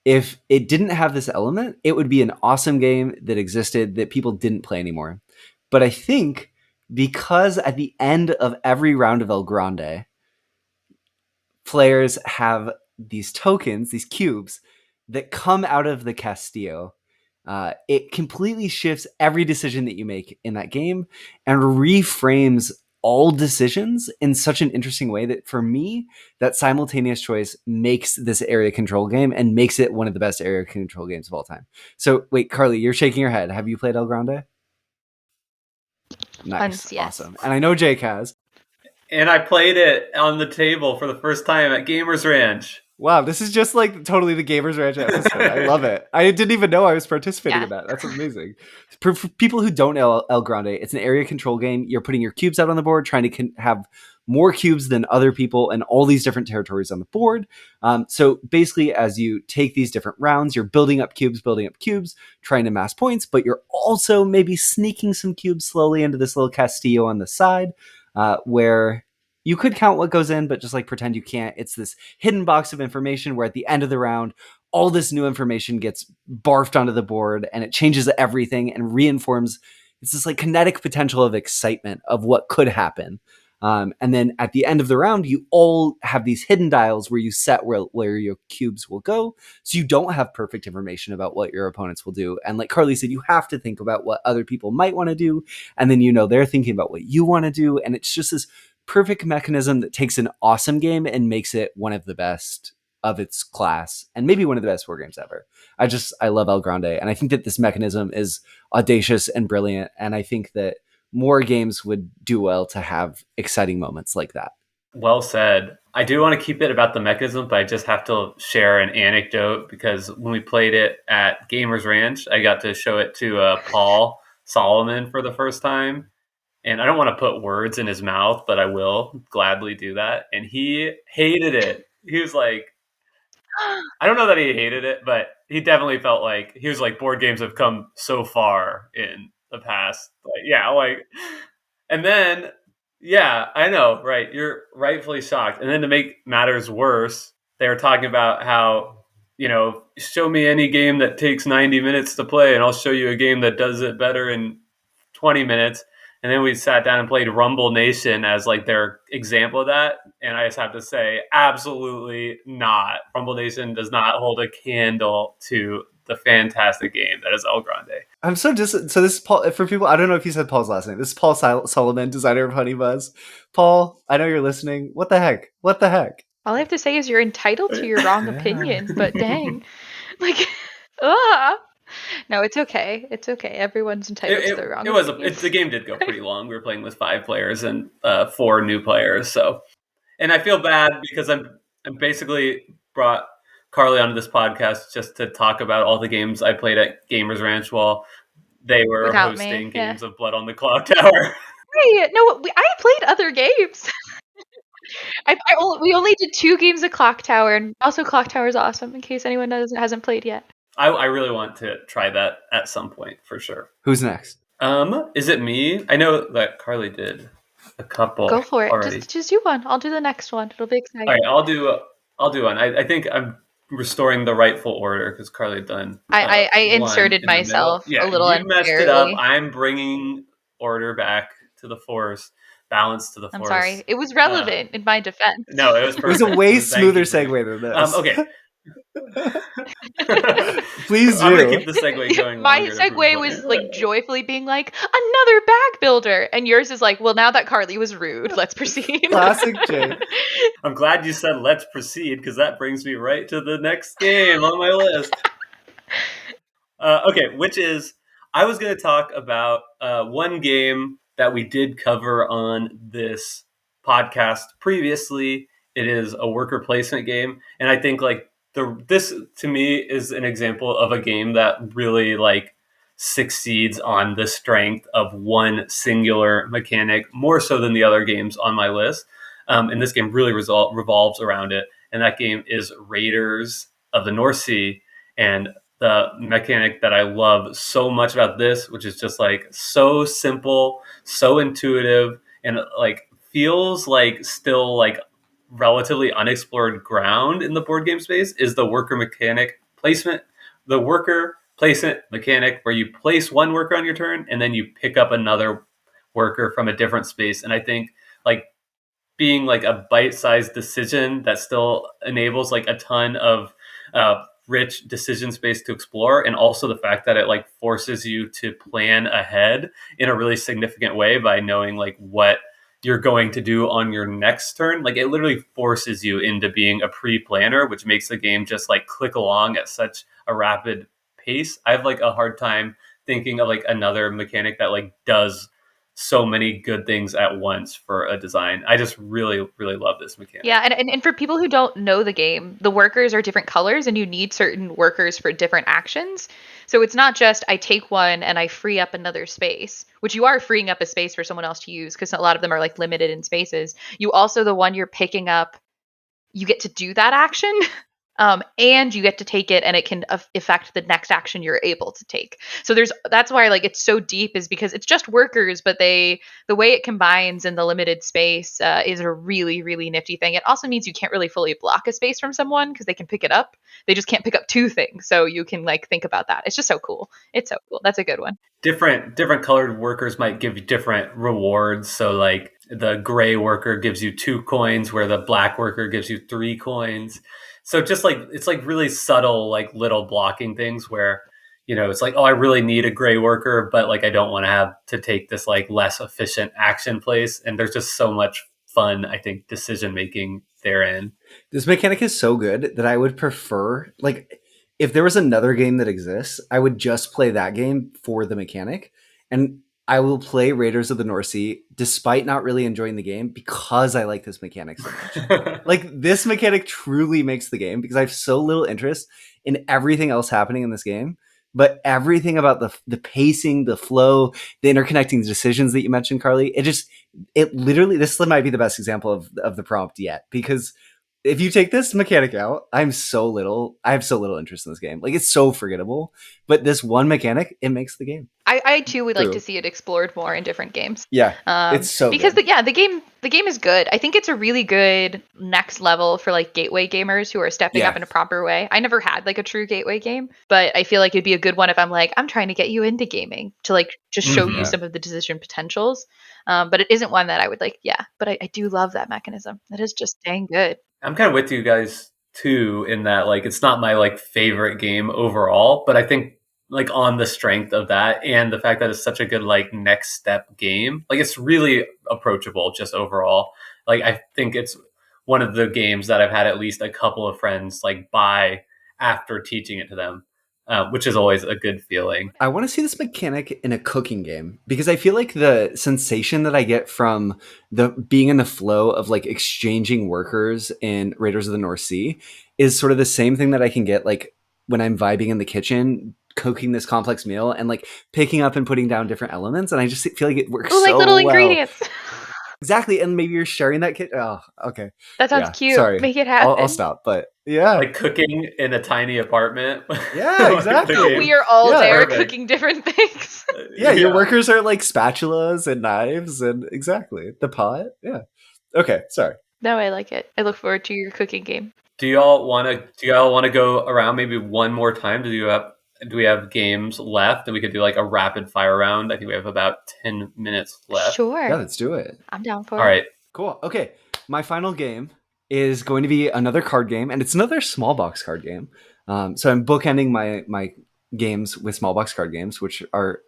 S3: if it didn't have this element, it would be an awesome game that existed that people didn't play anymore. But I think because at the end of every round of El Grande, players have these tokens, these cubes, that come out of the Castillo, it completely shifts every decision that you make in that game and reframes all decisions in such an interesting way that for me, that simultaneous choice makes this area control game and makes it one of the best area control games of all time. So wait, Carly, you're shaking your head. Have you played El Grande? Nice.
S4: Yes.
S3: Awesome. And I know Jake has.
S2: And I played it on the table for the first time at Gamers Ranch.
S3: Wow, this is just like totally the Gamers Ranch episode. I love it. I didn't even know I was participating in that. That's amazing. For people who don't know El Grande, it's an area control game. You're putting your cubes out on the board, trying to have more cubes than other people and all these different territories on the board. So basically, as you take these different rounds, you're building up cubes, trying to mass points, but you're also maybe sneaking some cubes slowly into this little Castillo on the side, where you could count what goes in, but just like pretend you can't. It's this hidden box of information where at the end of the round, all this new information gets barfed onto the board and it changes everything and reinforms. It's this like kinetic potential of excitement of what could happen. And then at the end of the round, you all have these hidden dials where you set where your cubes will go. So you don't have perfect information about what your opponents will do. And like Carly said, you have to think about what other people might want to do. And then, they're thinking about what you want to do. And it's just this perfect mechanism that takes an awesome game and makes it one of the best of its class and maybe one of the best war games ever. I love El Grande. And I think that this mechanism is audacious and brilliant. And I think that more games would do well to have exciting moments like that.
S2: Well said. I do want to keep it about the mechanism, but I just have to share an anecdote because when we played it at Gamers Ranch, I got to show it to Paul Solomon for the first time. And I don't want to put words in his mouth, but I will gladly do that. And he hated it. He was like, I don't know that he hated it, but he definitely felt like he was like, board games have come so far in the past. And then, I know, right? You're rightfully shocked. And then to make matters worse, they were talking about how, show me any game that takes 90 minutes to play and I'll show you a game that does it better in 20 minutes. And then we sat down and played Rumble Nation as like their example of that. And I just have to say, absolutely not. Rumble Nation does not hold a candle to the fantastic game that is El Grande.
S3: I'm so so this is Paul. For people, I don't know if you said Paul's last name. This is Paul Solomon, designer of Honey Buzz. Paul, I know you're listening. What the heck?
S4: All I have to say is you're entitled to your wrong opinion, but dang. No, it's okay. It's okay. Everyone's entitled to their wrong opinion.
S2: The game did go pretty long. We were playing with 5 players and 4 new players. So, and I feel bad because I'm basically brought Carly onto this podcast just to talk about all the games I played at Gamers Ranch while they were
S4: Without
S2: hosting
S4: me,
S2: games of Blood on the Clock Tower.
S4: Hey, no, I played other games. We only did 2 games of Clock Tower, and also Clock Tower is awesome. In case anyone hasn't played yet.
S2: I really want to try that at some point for sure.
S3: Who's next?
S2: Is it me? I know that Carly did a couple.
S4: Go for it.
S2: Already.
S4: Just do one. I'll do the next one. It'll be exciting.
S2: All right, I'll do one. I think I'm restoring the rightful order because Carly done.
S4: I inserted myself a little unfairly.
S2: Messed it up. I'm bringing order back to the force. Balance to the force.
S4: I'm sorry. It was relevant in my defense.
S2: No, it was perfect.
S3: It was a way smoother segue than this.
S2: Okay.
S3: Please do.
S2: I'm gonna keep the segue going.
S4: My segue was like joyfully being like, another bag builder, and yours is like, well, now that Carly was rude, let's proceed.
S3: Classic Jay.
S2: I'm glad you said let's proceed because that brings me right to the next game on my list. Okay, which is I was going to talk about one game that we did cover on this podcast previously. It is a worker placement game, and I think like this to me is an example of a game that really like succeeds on the strength of one singular mechanic more so than the other games on my list. And this game really revolves around it. And that game is Raiders of the North Sea. And the mechanic that I love so much about this, which is just like so simple, so intuitive, and like feels like still like relatively unexplored ground in the board game space, is the worker placement mechanic where you place one worker on your turn and then you pick up another worker from a different space. And I think like being like a bite-sized decision that still enables like a ton of rich decision space to explore, and also the fact that it like forces you to plan ahead in a really significant way by knowing like what you're going to do on your next turn. Like it literally forces you into being a pre-planner, which makes the game just like click along at such a rapid pace. I have like a hard time thinking of like another mechanic that like does so many good things at once for a design. I just really, really love this mechanic.
S4: Yeah, and for people who don't know the game, the workers are different colors and you need certain workers for different actions. So it's not just I take one and I free up another space, which you are freeing up a space for someone else to use because a lot of them are like limited in spaces. You also, the one you're picking up, you get to do that action. and you get to take it, and it can affect the next action you're able to take. So that's why like it's so deep, is because it's just workers, but the way it combines in the limited space is a really, really nifty thing. It also means you can't really fully block a space from someone because they can pick it up. They just can't pick up two things. So you can like think about that. It's just so cool. It's so cool. That's a good one.
S2: Different colored workers might give you different rewards. So like the gray worker gives you 2 coins, where the black worker gives you 3 coins. So just like it's like really subtle, like little blocking things where, it's like, oh, I really need a gray worker, but like I don't want to have to take this like less efficient action place. And there's just so much fun, I think, decision making therein.
S3: This mechanic is so good that I would prefer, like, if there was another game that exists, I would just play that game for the mechanic. And I will play Raiders of the North Sea despite not really enjoying the game because I like this mechanic so much. Like, this mechanic truly makes the game because I have so little interest in everything else happening in this game. But everything about the pacing, the flow, the interconnecting decisions that you mentioned, Carly, it literally, this might be the best example of the prompt yet, because if you take this mechanic out, I have so little interest in this game. Like, it's so forgettable, but this one mechanic, it makes the game.
S4: I too would like to see it explored more in different games.
S3: Yeah, it's so
S4: because
S3: good.
S4: the game is good. I think it's a really good next level for like gateway gamers who are stepping up in a proper way. I never had like a true gateway game, but I feel like it'd be a good one if I'm trying to get you into gaming, to like just show you some of the decision potentials. But it isn't one that I would like. Yeah, but I do love that mechanism. That is just dang good.
S2: I'm kind of with you guys too, in that like it's not my like favorite game overall, but I think like on the strength of that and the fact that it's such a good like next step game, like it's really approachable just overall. Like I think it's one of the games that I've had at least a couple of friends like buy after teaching it to them, which is always a good feeling.
S3: I want to see this mechanic in a cooking game because I feel like the sensation that I get from the being in the flow of like exchanging workers in Raiders of the North Sea is sort of the same thing that I can get like when I'm vibing in the kitchen, cooking this complex meal and like picking up and putting down different elements. And I just feel like it works so
S4: like little
S3: well.
S4: Ingredients.
S3: Exactly. And maybe you're sharing that kit. Oh, okay.
S4: That sounds cute. Sorry. Make it happen.
S3: I'll stop. But yeah.
S2: Like cooking in a tiny apartment.
S3: Yeah, exactly.
S4: We are all there cooking different things.
S3: Yeah, your workers are like spatulas and knives and exactly. The pot. Yeah. Okay, sorry.
S4: No, I like it. I look forward to your cooking game.
S2: Do y'all want to go around maybe one more time? Do we have games left, and we could do like a rapid fire round? I think we have about 10 minutes left.
S4: Sure.
S3: Yeah, let's do it.
S4: I'm down for it.
S2: All right.
S3: Cool. Okay. My final game is going to be another card game, and it's another small box card game. So I'm bookending my games with small box card games, which are,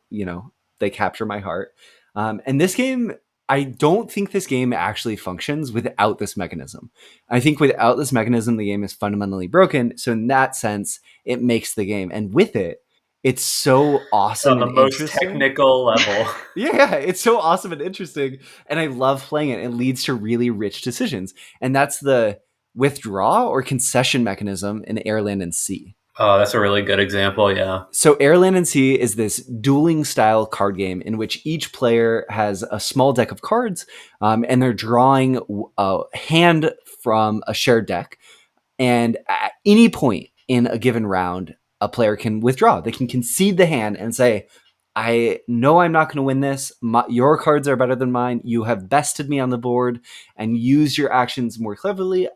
S3: they capture my heart. And this game, I don't think this game actually functions without this mechanism. I think without this mechanism, the game is fundamentally broken. So in that sense, it makes the game. And with it, it's so awesome.
S2: On the most technical level.
S3: Yeah, it's so awesome and interesting. And I love playing it. It leads to really rich decisions. And that's the withdraw or concession mechanism in Air, Land, and Sea.
S2: Oh, that's a really good example, yeah.
S3: So Air, Land, and Sea is this dueling style card game in which each player has a small deck of cards, and they're drawing a hand from a shared deck. And at any point in a given round, a player can withdraw. They can concede the hand and say, I know I'm not going to win this. Your cards are better than mine. You have bested me on the board and use your actions more cleverly.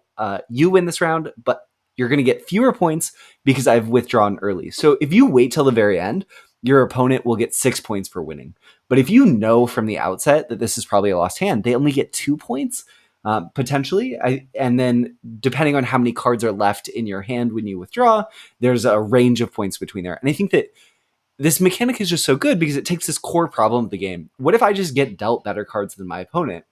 S3: You win this round, but you're going to get fewer points because I've withdrawn early. So if you wait till the very end, your opponent will get 6 points for winning. But if you know from the outset that this is probably a lost hand, they only get 2 points, potentially. And then depending on how many cards are left in your hand when you withdraw, there's a range of points between there. And I think that this mechanic is just so good because it takes this core problem of the game. What if I just get dealt better cards than my opponent?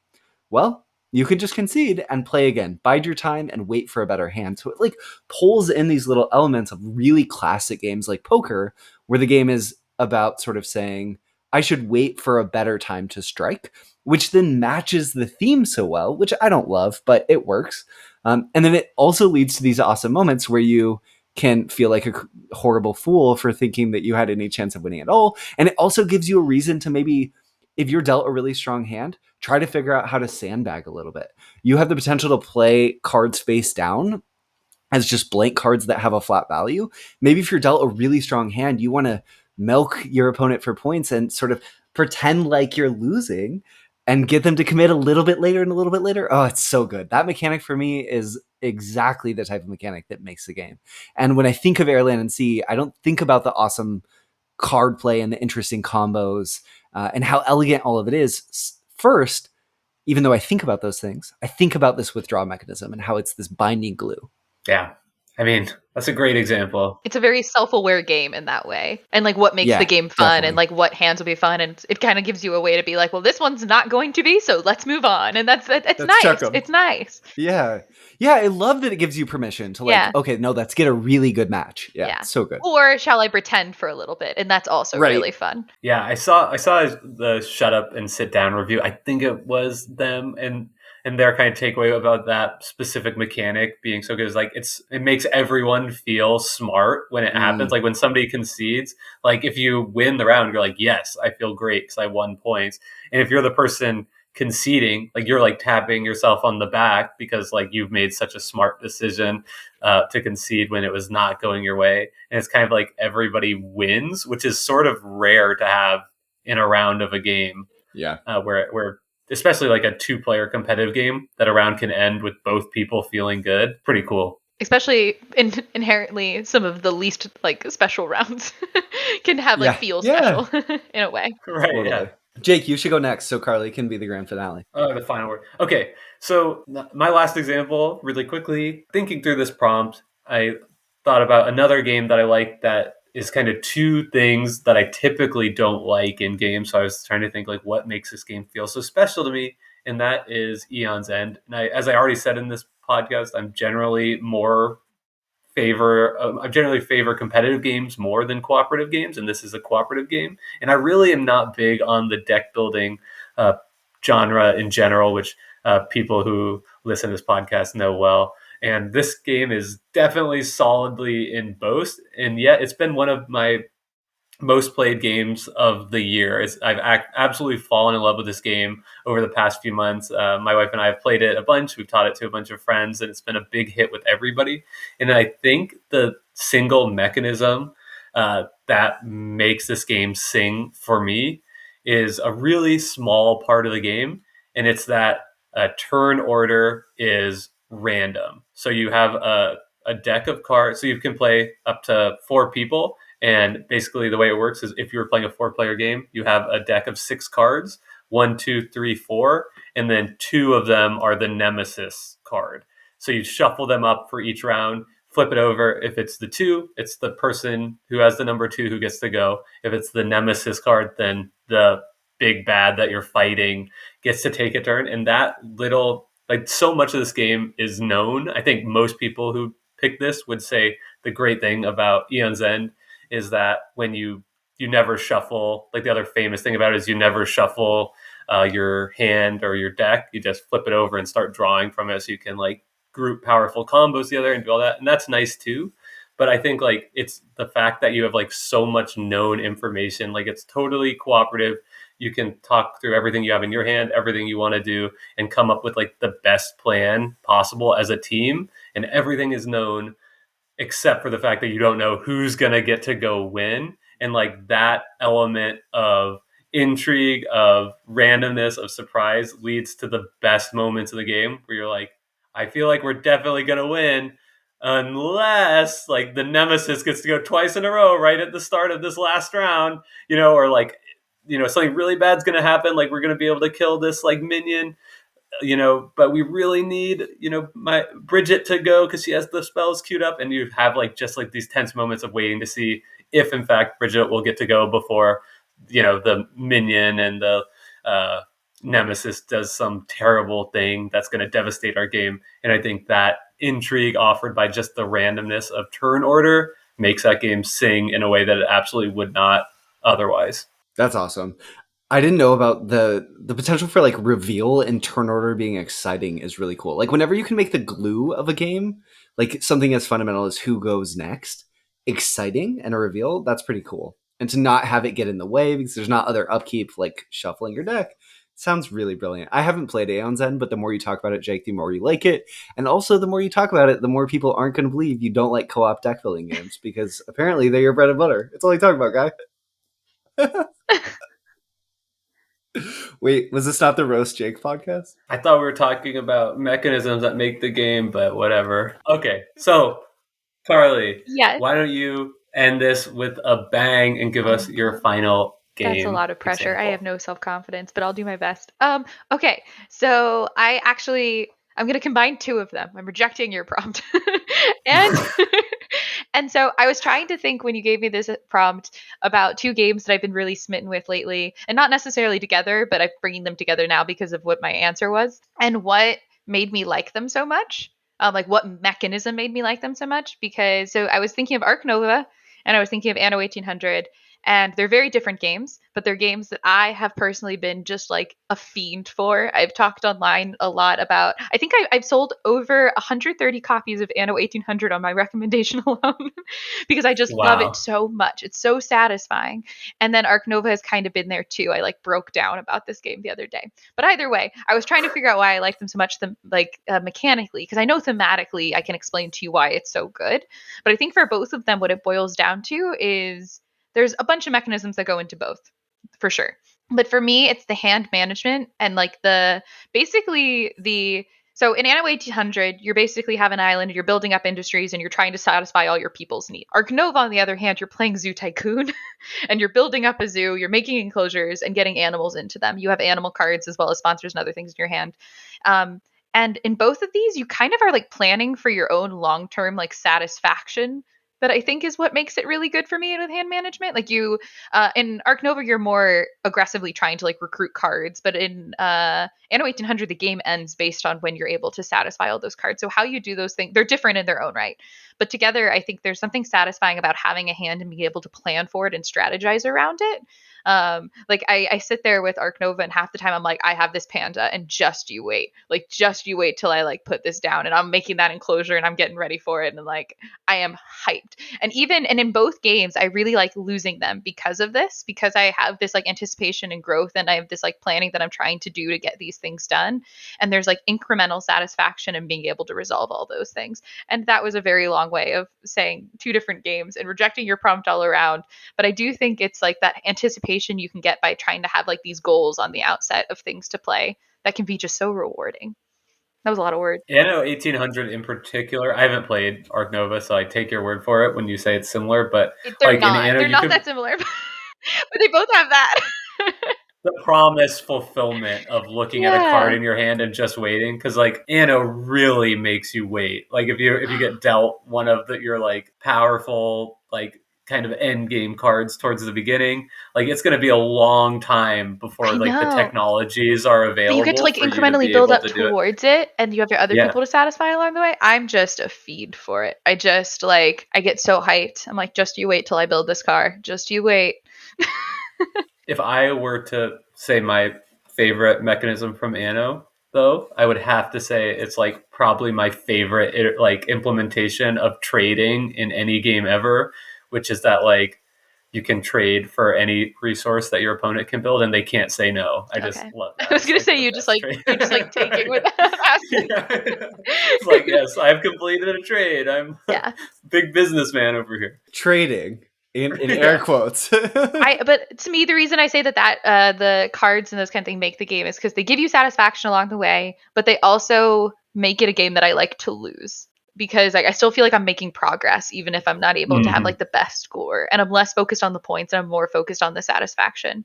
S3: Well, you could just concede and play again. Bide your time and wait for a better hand. So it like pulls in these little elements of really classic games like poker, where the game is about sort of saying, I should wait for a better time to strike, which then matches the theme so well, which I don't love, but it works. And then it also leads to these awesome moments where you can feel like a horrible fool for thinking that you had any chance of winning at all. And it also gives you a reason to maybe, if you're dealt a really strong hand, try to figure out how to sandbag a little bit. You have the potential to play cards face down as just blank cards that have a flat value. Maybe if you're dealt a really strong hand, you want to milk your opponent for points and sort of pretend like you're losing and get them to commit a little bit later and a little bit later. Oh, it's so good. That mechanic for me is exactly the type of mechanic that makes the game. And when I think of Air, Land, and Sea, I don't think about the awesome card play and the interesting combos and how elegant all of it is. First, even though I think about those things, I think about this withdraw mechanism and how it's this binding glue.
S2: Yeah. I mean, that's a great example.
S4: It's a very self-aware game in that way. And like what makes
S3: Yeah,
S4: the game fun
S3: definitely.
S4: and like what hands will be fun. And it kind of gives you a way to be like, well, this one's not going to be, so let's move on. And it's
S3: chuck
S4: nice.
S3: 'em.
S4: It's nice.
S3: Yeah. Yeah, I love that it gives you permission to like,
S4: Yeah.
S3: okay, no, let's get a really good match. Yeah,
S4: Yeah.
S3: so good.
S4: Or shall I pretend for a little bit? And that's also
S3: Right.
S4: really fun.
S2: Yeah, I saw the Shut Up and Sit Down review. I think it was them and their kind of takeaway about that specific mechanic being so good is like it makes everyone feel smart when it happens. Like when somebody concedes, like if you win the round, you're like, yes, I feel great because I won points. And if you're the person conceding, like you're like tapping yourself on the back because like you've made such a smart decision to concede when it was not going your way. And it's kind of like everybody wins, which is sort of rare to have in a round of a game.
S3: Yeah.
S2: Where especially like a 2-player competitive game, that a round can end with both people feeling good. Pretty cool.
S4: Especially inherently, some of the least like special rounds can have like feel special in a way.
S2: Right.
S3: Totally.
S2: Yeah.
S3: Jake, you should go next so Carly can be the grand finale.
S2: The final word. Okay, so my last example, really quickly, thinking through this prompt, I thought about another game that I like that is kind of two things that I typically don't like in games. So I was trying to think like what makes this game feel so special to me, and that is Aeons End. And as I already said in this podcast, I generally favor competitive games more than cooperative games, and this is a cooperative game. And I really am not big on the deck building genre in general, which people who listen to this podcast know well. And this game is definitely solidly in both, and yet it's been one of my most played games of the year. I've absolutely fallen in love with this game over the past few months. My wife and I have played it a bunch. We've taught it to a bunch of friends, and it's been a big hit with everybody. And I think the single mechanism that makes this game sing for me is a really small part of the game, and it's that turn order is random. So you have a deck of cards, so you can play up to 4 people. And basically the way it works is if you were playing a 4-player game, you have a deck of 6 cards, 1, 2, 3, 4, and then 2 of them are the Nemesis card. So you shuffle them up for each round, flip it over. If it's the 2, it's the person who has the number 2 who gets to go. If it's the Nemesis card, then the big bad that you're fighting gets to take a turn. And that little, like, so much of this game is known. I think most people who pick this would say the great thing about Aeons End is that when you never shuffle, like the other famous thing about it is you never shuffle your hand or your deck. You just flip it over and start drawing from it, so you can like group powerful combos together and do all that. And that's nice too. But I think like it's the fact that you have like so much known information, like it's totally cooperative. You can talk through everything you have in your hand, everything you want to do, and come up with like the best plan possible as a team. And everything is known except for the fact that you don't know who's going to get to go win. And like that element of intrigue, of randomness, of surprise leads to the best moments of the game where you're like, I feel like we're definitely going to win unless like the Nemesis gets to go twice in a row right at the start of this last round, or like, something really bad's going to happen. Like we're going to be able to kill this like minion, but we really need, my Bridget to go because she has the spells queued up, and you have like just like these tense moments of waiting to see if in fact Bridget will get to go before, the minion and the Nemesis does some terrible thing that's going to devastate our game. And I think that intrigue offered by just the randomness of turn order makes that game sing in a way that it absolutely would not otherwise.
S3: That's awesome. I didn't know about the potential for like reveal and turn order being exciting is really cool. Like whenever you can make the glue of a game, like something as fundamental as who goes next, exciting and a reveal, that's pretty cool. And to not have it get in the way because there's not other upkeep like shuffling your deck. Sounds really brilliant. I haven't played Aeons End, but the more you talk about it, Jake, the more you like it. And also, the more you talk about it, the more people aren't going to believe you don't like co-op deck building games, because apparently they're your bread and butter. It's all you talk about, guy. Wait, was this not the Roast Jake podcast?
S2: I thought we were talking about mechanisms that make the game, but whatever. Okay, so Carly,
S4: Yes.
S2: why don't you end this with a bang and give us your final game?
S4: That's a lot of pressure.
S2: Example.
S4: I have no self-confidence, but I'll do my best. Okay. So I'm going to combine two of them. I'm rejecting your prompt. and and so I was trying to think when you gave me this prompt about two games that I've been really smitten with lately, and not necessarily together, but I'm bringing them together now because of what my answer was and what made me like them so much. Like what mechanism made me like them so much? Because so I was thinking of Ark Nova and I was thinking of Anno 1800, and they're very different games, but they're games that I have personally been just like a fiend for. I've talked online a lot about, I think I've sold over 130 copies of Anno 1800 on my recommendation alone because I just love
S2: Wow.
S4: it so much. It's so satisfying. And then Ark Nova has kind of been there too. I like broke down about this game the other day. But either way, I was trying to figure out why I like them so much, mechanically, because I know thematically I can explain to you why it's so good. But I think for both of them, what it boils down to is there's a bunch of mechanisms that go into both, for sure. But for me, it's the hand management and like so in Anno 1800, you basically have an island, you're building up industries, and you're trying to satisfy all your people's needs. Ark Nova, on the other hand, you're playing Zoo Tycoon, and you're building up a zoo, you're making enclosures and getting animals into them. You have animal cards as well as sponsors and other things in your hand. And in both of these, you kind of are like planning for your own long-term like satisfaction, that I think is what makes it really good for me with hand management. Like in Ark Nova, you're more aggressively trying to like recruit cards, but in Anno 1800, the game ends based on when you're able to satisfy all those cards. So how you do those things, they're different in their own right, but together, I think there's something satisfying about having a hand and being able to plan for it and strategize around it. Like I sit there with Ark Nova, and half the time I'm like, I have this panda, and just you wait, till I like put this down, and I'm making that enclosure, and I'm getting ready for it, and like I am hyped. And in both games, I really like losing them because of this, because I have this like anticipation and growth, and I have this like planning that I'm trying to do to get these things done, and there's like incremental satisfaction in being able to resolve all those things. And that was a very long way of saying two different games and rejecting your prompt all around. But I do think it's like that anticipation you can get by trying to have like these goals on the outset of things to play that can be just so rewarding. That was a lot of words.
S2: Anno 1800 in particular, I haven't played Ark Nova, so I take your word for it when you say it's similar. But
S4: They're
S2: like in
S4: not.
S2: Anno,
S4: They're not that similar, but they both have that.
S2: the promise fulfillment of looking at a card in your hand and just waiting, because like Anno really makes you wait. Like if you get dealt one of your like powerful like kind of end game cards towards the beginning, like it's going to be a long time before like the technologies are available.
S4: But you get to like incrementally build up towards it, and you have your other people to satisfy along the way. I'm just a feed for it. I just like, I get so hyped. I'm like, just you wait till I build this car. Just you wait.
S2: If I were to say my favorite mechanism from Anno, though, I would have to say it's like probably my favorite like implementation of trading in any game ever, which is that like you can trade for any resource that your opponent can build, and they can't say no. I just love that.
S4: I was gonna say you're just like taking without asking.
S2: It's like, yes, I've completed a trade. I'm big businessman over here.
S3: Trading. In air quotes.
S4: But to me, the reason I say that the cards and those kind of things make the game is because they give you satisfaction along the way, but they also make it a game that I like to lose, because like I still feel like I'm making progress even if I'm not able to have like the best score, and I'm less focused on the points and I'm more focused on the satisfaction.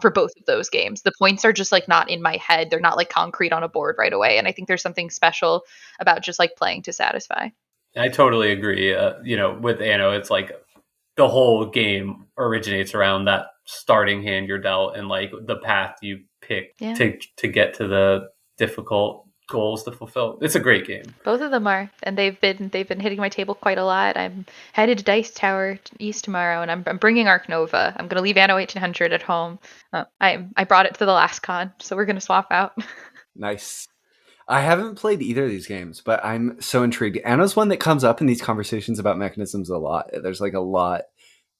S4: For both of those games, the points are just like not in my head; they're not like concrete on a board right away, and I think there's something special about just like playing to satisfy.
S2: I totally agree. With Anno, it's like the whole game originates around that starting hand you're dealt and like the path you pick to get to the difficult goals to fulfill. It's a great game. Both
S4: of them are, and they've been hitting my table quite a lot. I'm headed to Dice Tower East tomorrow, and I'm bringing Ark Nova. I'm gonna leave Anno 1800 at home. I brought it to the last con, so we're gonna swap out.
S3: Nice. I haven't played either of these games, but I'm so intrigued. Anno's one that comes up in these conversations about mechanisms a lot. There's like a lot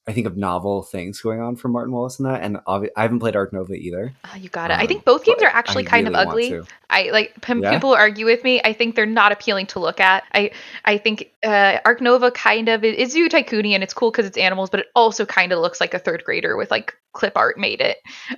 S3: I think of novel things going on from Martin Wallace in that. And I haven't played Ark Nova either.
S4: You got it. I think both games are
S3: But
S4: actually
S3: I
S4: kind of
S3: really want
S4: ugly.
S3: to. Yeah.
S4: People argue with me. I think they're not appealing to look at. I think Ark Nova kind of is Zoo Tycoon and it's cool because it's animals, but it also kind of looks like a third grader with like clip art made it.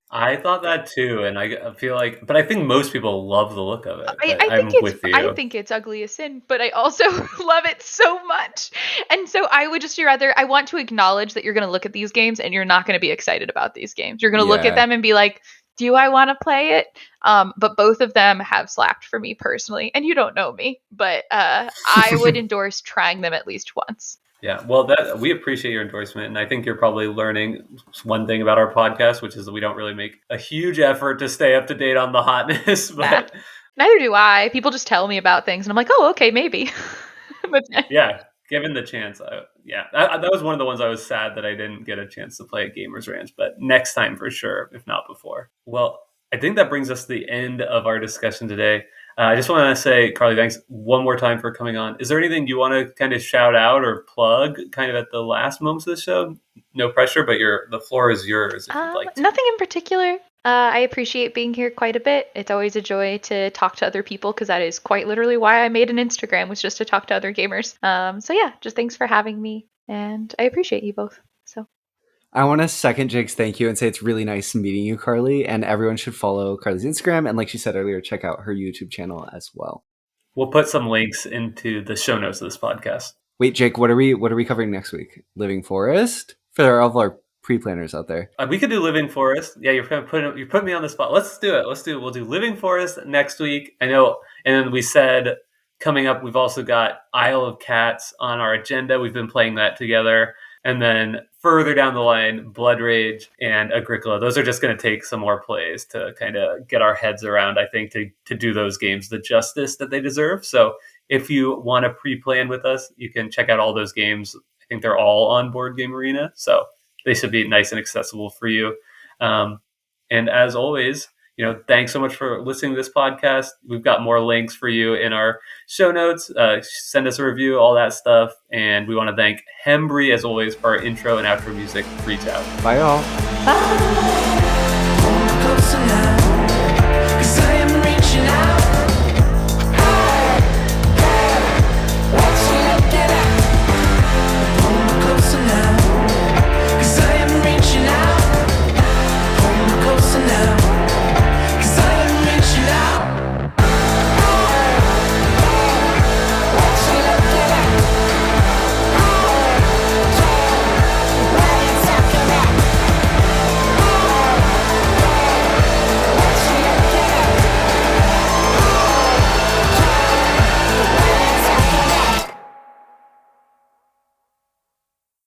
S2: I thought that too, and I feel like, but I think most people love the look of it. But I'm with you.
S4: I think it's ugly as sin, but I also love it so much. And so I would just rather, I want to acknowledge that you're going to look at these games and you're not going to be excited about these games. You're going to look at them and be like, do I want to play it? But both of them have slapped for me personally, and you don't know me, but I would endorse trying them at least once.
S2: Yeah, well, we appreciate your endorsement, and I think you're probably learning one thing about our podcast, which is that we don't really make a huge effort to stay up to date on the hotness. But
S4: neither do I. People just tell me about things, and I'm like, oh, okay, maybe.
S2: But yeah, given the chance, that was one of the ones I was sad that I didn't get a chance to play at Gamers Ranch, but next time for sure, if not before. Well, I think that brings us to the end of our discussion today. I just want to say, Carley, thanks one more time for coming on. Is there anything you want to kind of shout out or plug kind of at the last moments of the show? No pressure, but the floor is yours if you'd like to.
S4: Nothing in particular. I appreciate being here quite a bit. It's always a joy to talk to other people because that is quite literally why I made an Instagram, was just to talk to other gamers. So yeah, just thanks for having me, and I appreciate you both. So
S3: I want to second Jake's thank you and say it's really nice meeting you, Carley, and everyone should follow Carley's Instagram, and like she said earlier, check out her YouTube channel as well.
S2: We'll put some links into the show notes of this podcast.
S3: Wait, Jake, what are we covering next week? Living Forest? For all of our pre-planners out there.
S2: We could do Living Forest. Yeah, you put me on the spot. Let's do it. We'll do Living Forest next week. I know. And then we said coming up, we've also got Isle of Cats on our agenda. We've been playing that together. And then further down the line, Blood Rage and Agricola. Those are just going to take some more plays to kind of get our heads around, I think, to do those games the justice that they deserve. So if you want to pre-plan with us, you can check out all those games. I think they're all on Board Game Arena. So they should be nice and accessible for you. And as always, thanks so much for listening to this podcast. We've got more links for you in our show notes. Send us a review, all that stuff. And we want to thank Hembry, as always, for our intro and outro music. Reach out.
S3: Bye, all.
S4: bye.